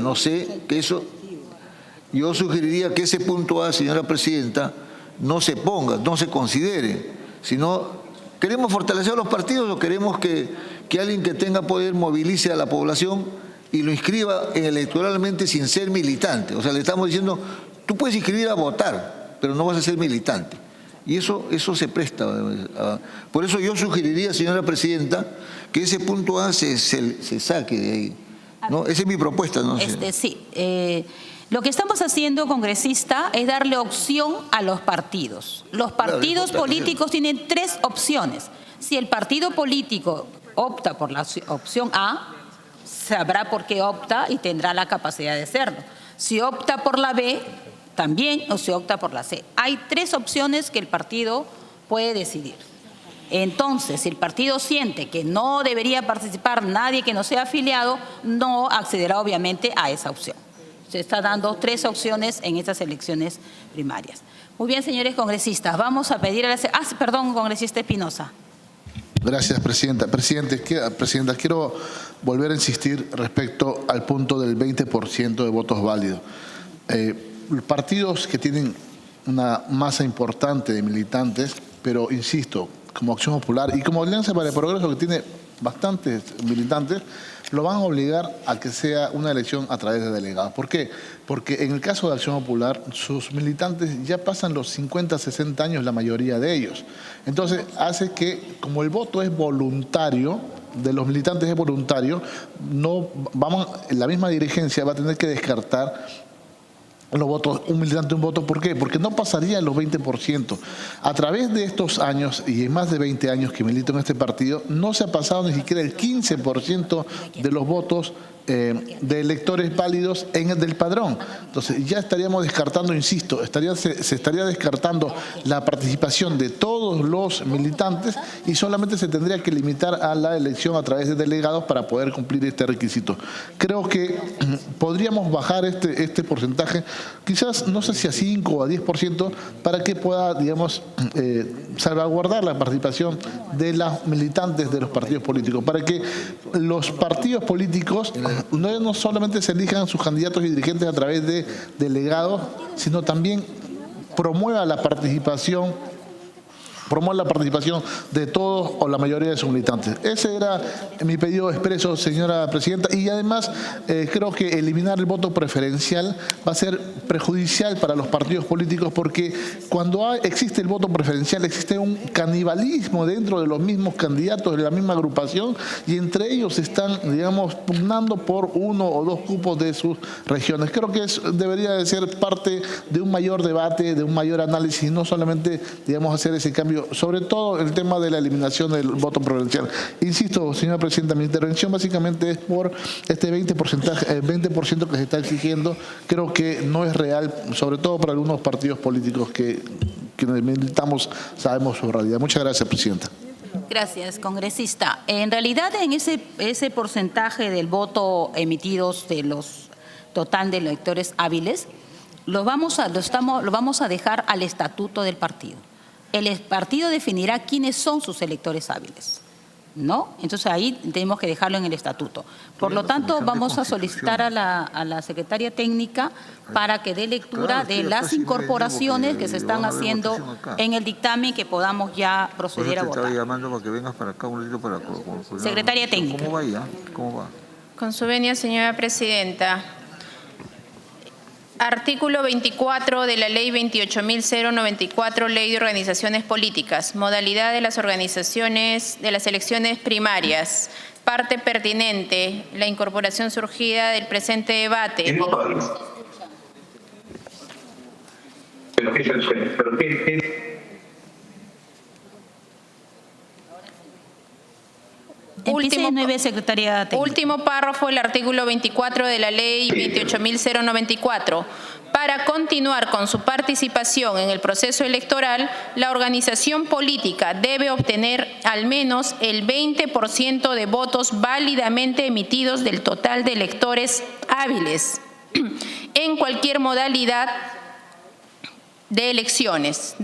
yo sugeriría que ese punto A, señora presidenta, no se ponga, no se considere, sino, ¿queremos fortalecer a los partidos o queremos que alguien que tenga poder movilice a la población y lo inscriba electoralmente sin ser militante? O sea, le estamos diciendo, tú puedes inscribir a votar, pero no vas a ser militante. Y eso se presta. Por eso yo sugeriría, señora presidenta, que ese punto A se saque de ahí. ¿No? Esa es mi propuesta. ¿No? Sí. Lo que estamos haciendo, congresista, es darle opción a los partidos. Los partidos políticos tienen tres opciones. Si el partido político opta por la opción A, sabrá por qué opta y tendrá la capacidad de hacerlo. Si opta por la B, también, o se opta por la C. Hay tres opciones que el partido puede decidir. Entonces, si el partido siente que no debería participar nadie que no sea afiliado, no accederá obviamente a esa opción. Se está dando tres opciones en estas elecciones primarias. Muy bien, señores congresistas, vamos a pedir a la... perdón, congresista Espinosa. Gracias, presidenta. Presidenta, quiero volver a insistir respecto al punto del 20% de votos válidos. Partidos que tienen una masa importante de militantes pero insisto, como Acción Popular y como Alianza para el Progreso, que tiene bastantes militantes, lo van a obligar a que sea una elección a través de delegados. ¿Por qué? Porque en el caso de Acción Popular, sus militantes ya pasan los 50, 60 años, la mayoría de ellos. Entonces, hace que, como el voto es voluntario, de los militantes es voluntario, la misma dirigencia va a tener que descartar los votos, un militante un voto. ¿Por qué? Porque no pasaría los 20%. A través de estos años, y en más de 20 años que milito en este partido, no se ha pasado ni siquiera el 15% de los votos de electores válidos en el del padrón. Entonces ya estaríamos descartando, insisto, se estaría descartando la participación de todos los militantes y solamente se tendría que limitar a la elección a través de delegados para poder cumplir este requisito. Creo que podríamos bajar este porcentaje, quizás no sé si a 5 o a 10%, para que pueda, digamos, salvaguardar la participación de los militantes de los partidos políticos, para que los partidos políticos no solamente se elijan sus candidatos y dirigentes a través de delegados, sino también promueva la participación de todos o la mayoría de sus militantes. Ese era mi pedido expreso, señora presidenta, y además creo que eliminar el voto preferencial va a ser perjudicial para los partidos políticos, porque cuando existe el voto preferencial existe un canibalismo dentro de los mismos candidatos de la misma agrupación y entre ellos están, digamos, pugnando por 1 o 2 cupos de sus regiones. Creo que debería de ser parte de un mayor debate, de un mayor análisis, no solamente, digamos, hacer ese cambio, sobre todo el tema de la eliminación del voto preferencial. Insisto, señora presidenta, mi intervención básicamente es por este 20% que se está exigiendo. Creo que no es real, sobre todo para algunos partidos políticos que militamos, sabemos su realidad. Muchas gracias, presidenta. Gracias, congresista. En realidad, en ese porcentaje del voto emitidos de los total de electores hábiles, lo vamos a dejar al estatuto del partido. El partido definirá quiénes son sus electores hábiles, ¿no? Entonces ahí tenemos que dejarlo en el estatuto. Por lo tanto, vamos a solicitar a la secretaria técnica para que dé lectura de las incorporaciones que se están haciendo en el dictamen, que podamos ya proceder a votar. Estaba llamando para que vengas para acá un ratito para... Secretaria técnica. ¿Cómo va ya? ¿Cómo va? Con su venia, señora presidenta. Artículo 24 de la Ley 28.094, Ley de Organizaciones Políticas. Modalidad de las organizaciones de las elecciones primarias. Parte pertinente, la incorporación surgida del presente debate. Último párrafo del artículo 24 de la Ley 28.094. Para continuar con su participación en el proceso electoral, la organización política debe obtener al menos el 20% de votos válidamente emitidos del total de electores hábiles en cualquier modalidad de elecciones.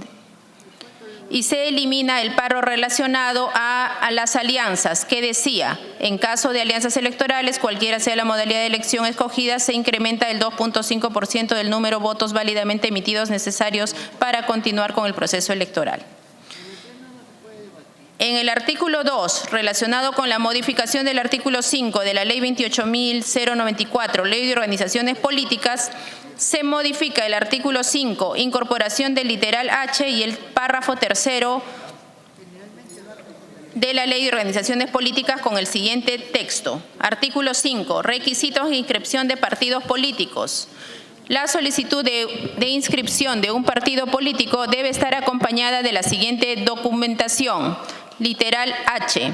Y se elimina el párrafo relacionado a las alianzas, que decía, en caso de alianzas electorales, cualquiera sea la modalidad de elección escogida, se incrementa el 2.5% del número de votos válidamente emitidos necesarios para continuar con el proceso electoral. En el artículo 2, relacionado con la modificación del artículo 5 de la Ley 28.094, Ley de Organizaciones Políticas, se modifica el artículo 5, incorporación del literal H y el párrafo tercero de la Ley de Organizaciones Políticas con el siguiente texto. Artículo 5, requisitos de inscripción de partidos políticos. La solicitud de inscripción de un partido político debe estar acompañada de la siguiente documentación. Literal H.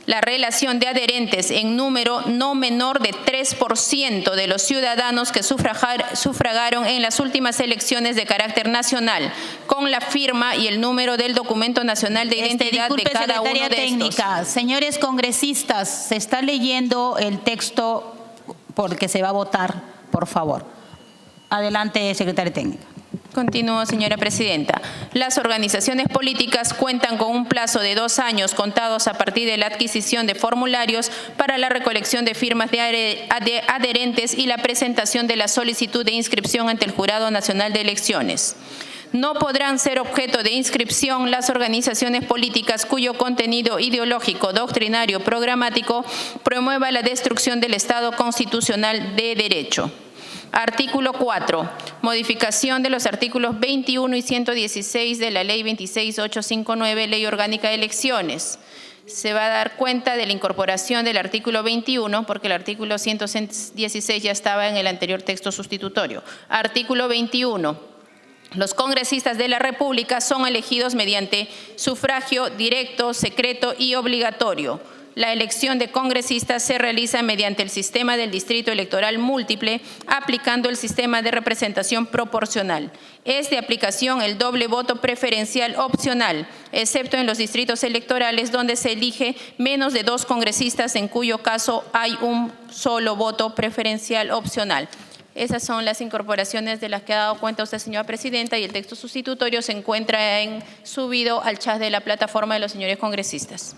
La relación de adherentes en número no menor de 3% de los ciudadanos que sufragaron en las últimas elecciones de carácter nacional, con la firma y el número del documento nacional de identidad de cada uno de técnica. estos. Señores congresistas, se está leyendo el texto por el que se va a votar, por favor. Adelante, secretaria técnica. Continúo, señora presidenta. Las organizaciones políticas cuentan con un plazo de 2 años contados a partir de la adquisición de formularios para la recolección de firmas de adherentes y la presentación de la solicitud de inscripción ante el Jurado Nacional de Elecciones. No podrán ser objeto de inscripción las organizaciones políticas cuyo contenido ideológico, doctrinario, programático promueva la destrucción del Estado constitucional de derecho. Artículo 4. Modificación de los artículos 21 y 116 de la Ley 26859, Ley Orgánica de Elecciones. Se va a dar cuenta de la incorporación del artículo 21 porque el artículo 116 ya estaba en el anterior texto sustitutorio. Artículo 21. Los congresistas de la República son elegidos mediante sufragio directo, secreto y obligatorio. La elección de congresistas se realiza mediante el sistema del distrito electoral múltiple, aplicando el sistema de representación proporcional. Es de aplicación el doble voto preferencial opcional, excepto en los distritos electorales donde se elige menos de 2 congresistas, en cuyo caso hay un solo voto preferencial opcional. Esas son las incorporaciones de las que ha dado cuenta usted, señora presidenta, y el texto sustitutorio se encuentra subido al chat de la plataforma de los señores congresistas.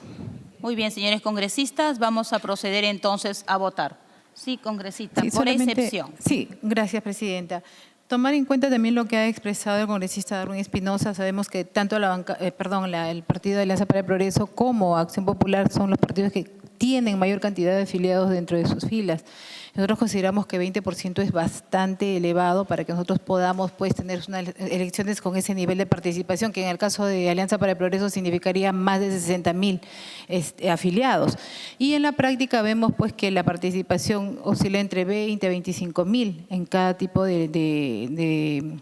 Muy bien, señores congresistas, vamos a proceder entonces a votar. Sí, congresista, sí, por excepción. Sí, gracias, presidenta. Tomar en cuenta también lo que ha expresado el congresista Darwin Espinosa. Sabemos que tanto el Partido de Alianza para el Progreso como Acción Popular son los partidos que tienen mayor cantidad de afiliados dentro de sus filas. Nosotros consideramos que 20% es bastante elevado para que nosotros podamos tener unas elecciones con ese nivel de participación, que en el caso de Alianza para el Progreso significaría más de 60.000 afiliados. Y en la práctica vemos que la participación oscila entre 20 a 25.000 en cada tipo de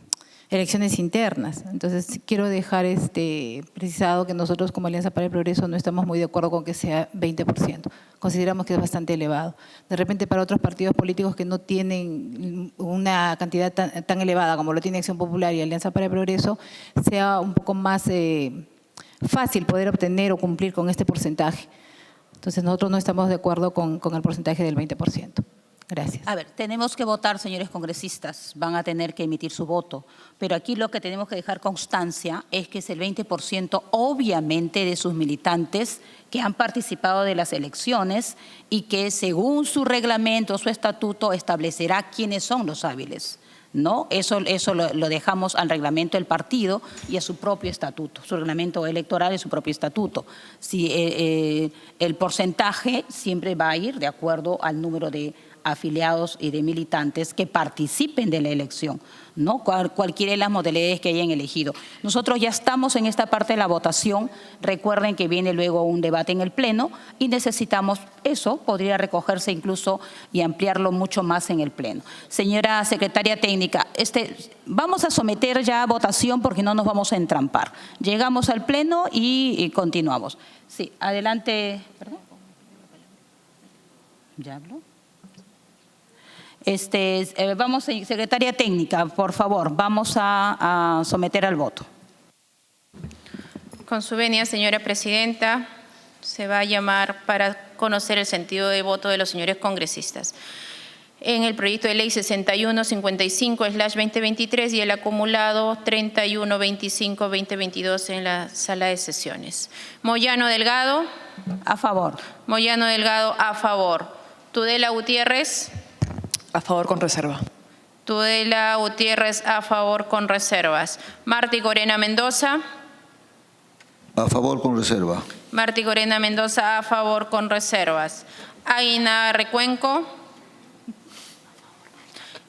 elecciones internas. Entonces, quiero dejar precisado que nosotros como Alianza para el Progreso no estamos muy de acuerdo con que sea 20%. Consideramos que es bastante elevado. De repente, para otros partidos políticos que no tienen una cantidad tan elevada como lo tiene Acción Popular y Alianza para el Progreso, sea un poco más fácil poder obtener o cumplir con este porcentaje. Entonces, nosotros no estamos de acuerdo con el porcentaje del 20%. Gracias. A ver, tenemos que votar, señores congresistas, van a tener que emitir su voto, pero aquí lo que tenemos que dejar constancia es que es el 20% obviamente de sus militantes que han participado de las elecciones y que según su reglamento, su estatuto, establecerá quiénes son los hábiles. ¿No? Eso lo dejamos al reglamento del partido y a su propio estatuto, su reglamento electoral y su propio estatuto. Si, el porcentaje siempre va a ir de acuerdo al número de afiliados y de militantes que participen de la elección, ¿no? Cualquiera de las modalidades que hayan elegido. Nosotros ya estamos en esta parte de la votación. Recuerden que viene luego un debate en el Pleno y necesitamos eso, podría recogerse incluso y ampliarlo mucho más en el Pleno. Señora secretaria técnica, vamos a someter ya a votación porque no nos vamos a entrampar. Llegamos al Pleno y continuamos. Sí, adelante. ¿Perdón? ¿Ya habló? Vamos, secretaria técnica, por favor, vamos a someter al voto. Con su venia, señora presidenta, se va a llamar para conocer el sentido de voto de los señores congresistas. En el proyecto de ley 6155/2023 y el acumulado 3125/2022 en la sala de sesiones. Moyano Delgado. A favor. Moyano Delgado, a favor. Tudela Gutiérrez. A favor con reserva. Tudela Gutiérrez, a favor con reservas. Martí Corena Mendoza. A favor con reserva. Martí Corena Mendoza, a favor con reservas. Aguinaga Recuenco.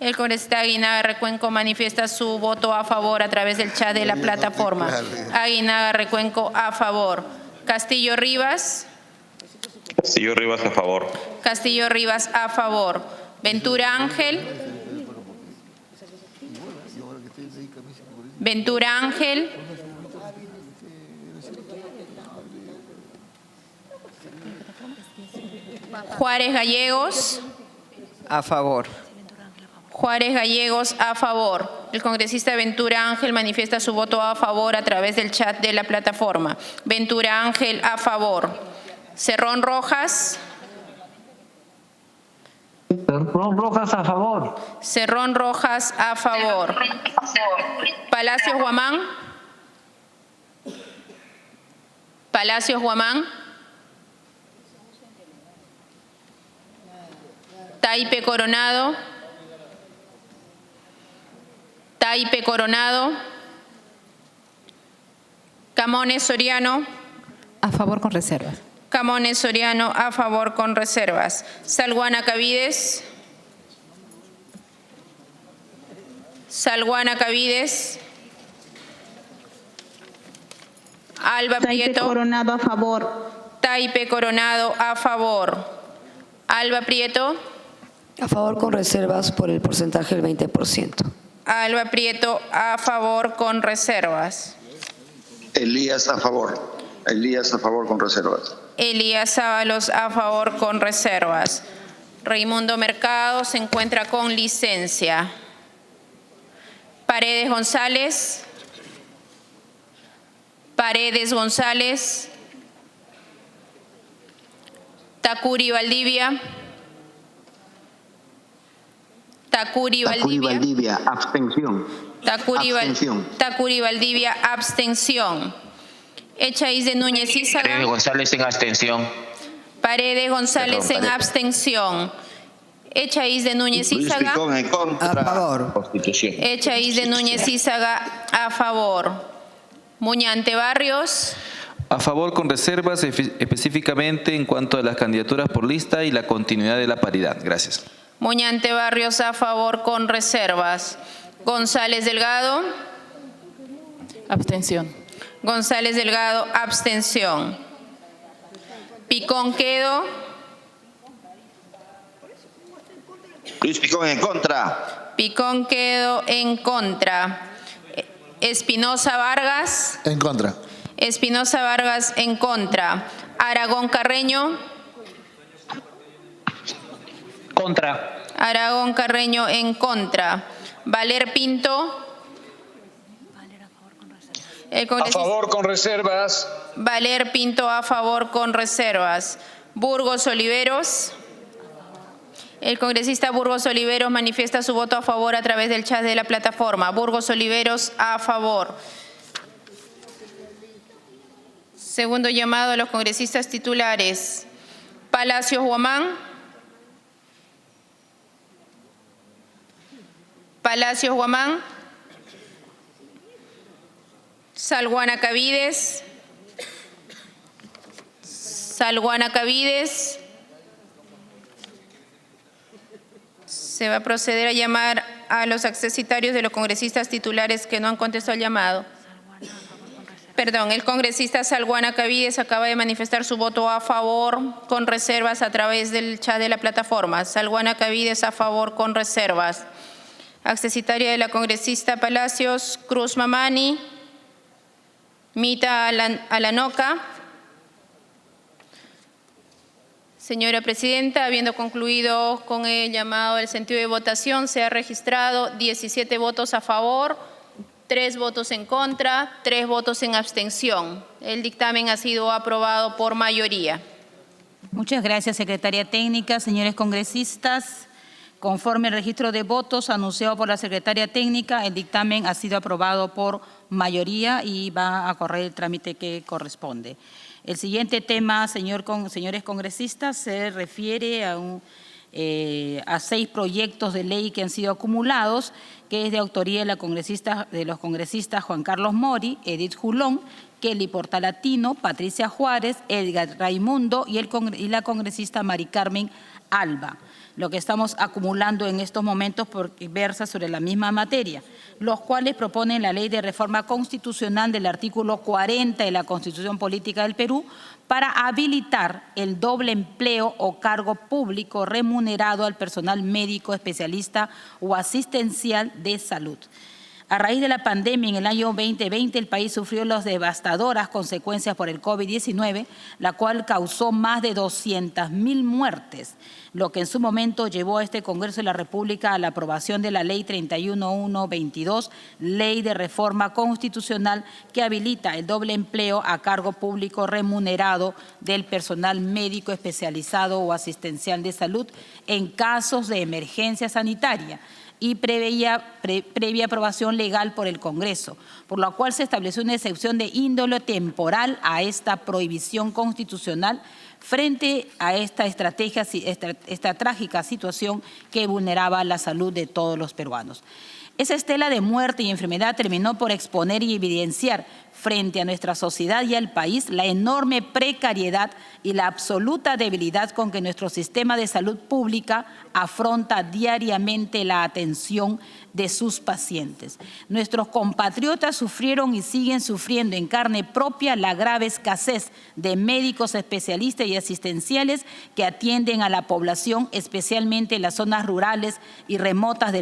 El congresista Aguinaga Recuenco manifiesta su voto a favor a través del chat de la plataforma. Aguinaga Recuenco, a favor. Castillo Rivas. Castillo Rivas, a favor. Castillo Rivas, a favor. Ventura Ángel. Ventura Ángel. Juárez Gallegos. A favor. Juárez Gallegos, a favor. El congresista Ventura Ángel manifiesta su voto a favor a través del chat de la plataforma. Ventura Ángel, a favor. Cerrón Rojas. Cerrón Rojas, a favor. Cerrón Rojas, a favor. Palacios Guamán. Palacios Guamán. Taipe Coronado. Taipe Coronado. Camones Soriano. A favor con reservas. Camones Soriano, a favor con reservas. Salguana Cavides. Salguana Cavides. Alba Prieto. Taipe Coronado, a favor. Taipe Coronado, a favor. Alba Prieto. A favor con reservas por el porcentaje del 20%. Alba Prieto, a favor con reservas. Elías a favor. Elías a favor con reservas. Elías Ábalos, a favor con reservas. Raimundo Mercado se encuentra con licencia. Paredes González. Paredes González. Tacuri Valdivia. Tacuri Valdivia. Abstención. Tacuri Valdivia, abstención. Echaíz de Núñez Ízaga. Paredes González en abstención. Paredes González en abstención. Echaíz de Núñez Ízaga. Picón en contra. A favor. Constitución. Echaíz de Núñez Ízaga, a favor. Muñante Barrios. A favor con reservas, específicamente en cuanto a las candidaturas por lista y la continuidad de la paridad. Gracias. Muñante Barrios, a favor con reservas. González Delgado. Abstención. González Delgado, abstención. Picón Quedo. Luis Picón en contra. Picón Quedo en contra. Espinosa Vargas. En contra. Espinosa Vargas en contra. Aragón Carreño. Contra. Aragón Carreño en contra. Valer Pinto. A favor con reservas. Valer Pinto, a favor con reservas. Burgos Oliveros. El congresista Burgos Oliveros manifiesta su voto a favor a través del chat de la plataforma. Burgos Oliveros, a favor. Segundo llamado a los congresistas titulares. Palacios Guamán. Palacios Guamán. Salguana Cavides. Salguana Cavides. Se va a proceder a llamar a los accesitarios de los congresistas titulares que no han contestado el llamado. Perdón, el congresista Salguana Cavides acaba de manifestar su voto a favor con reservas a través del chat de la plataforma. Salguana Cavides, a favor con reservas. Accesitaria de la congresista Palacios, Cruz Mamani. Mita Alanoca. Señora Presidenta, habiendo concluido con el llamado del sentido de votación, se ha registrado 17 votos a favor, 3 votos en contra, 3 votos en abstención. El dictamen ha sido aprobado por mayoría. Muchas gracias, Secretaria Técnica. Señores congresistas, conforme el registro de votos anunciado por la Secretaria Técnica, el dictamen ha sido aprobado por mayoría y va a correr el trámite que corresponde. El siguiente tema, señores congresistas, se refiere a 6 proyectos de ley que han sido acumulados, que es de autoría de los congresistas Juan Carlos Mori, Edith Julón, Kelly Portalatino, Patricia Juárez, Edgar Raimundo y la congresista Mari Carmen Alba. Lo que estamos acumulando en estos momentos versa sobre la misma materia, los cuales proponen la ley de reforma constitucional del artículo 40 de la Constitución Política del Perú para habilitar el doble empleo o cargo público remunerado al personal médico, especialista o asistencial de salud. A raíz de la pandemia en el año 2020, el país sufrió las devastadoras consecuencias por el COVID-19, la cual causó más de 200.000 muertes, lo que en su momento llevó a este Congreso de la República a la aprobación de la Ley 31122, Ley de Reforma Constitucional que habilita el doble empleo a cargo público remunerado del personal médico especializado o asistencial de salud en casos de emergencia sanitaria y previa aprobación legal por el Congreso, por lo cual se estableció una excepción de índole temporal a esta prohibición constitucional frente a esta trágica situación que vulneraba la salud de todos los peruanos. Esa estela de muerte y enfermedad terminó por exponer y evidenciar frente a nuestra sociedad y al país la enorme precariedad y la absoluta debilidad con que nuestro sistema de salud pública afronta diariamente la atención de sus pacientes. Nuestros compatriotas sufrieron y siguen sufriendo en carne propia la grave escasez de médicos especialistas y asistenciales que atienden a la población, especialmente en las zonas rurales y remotas del país.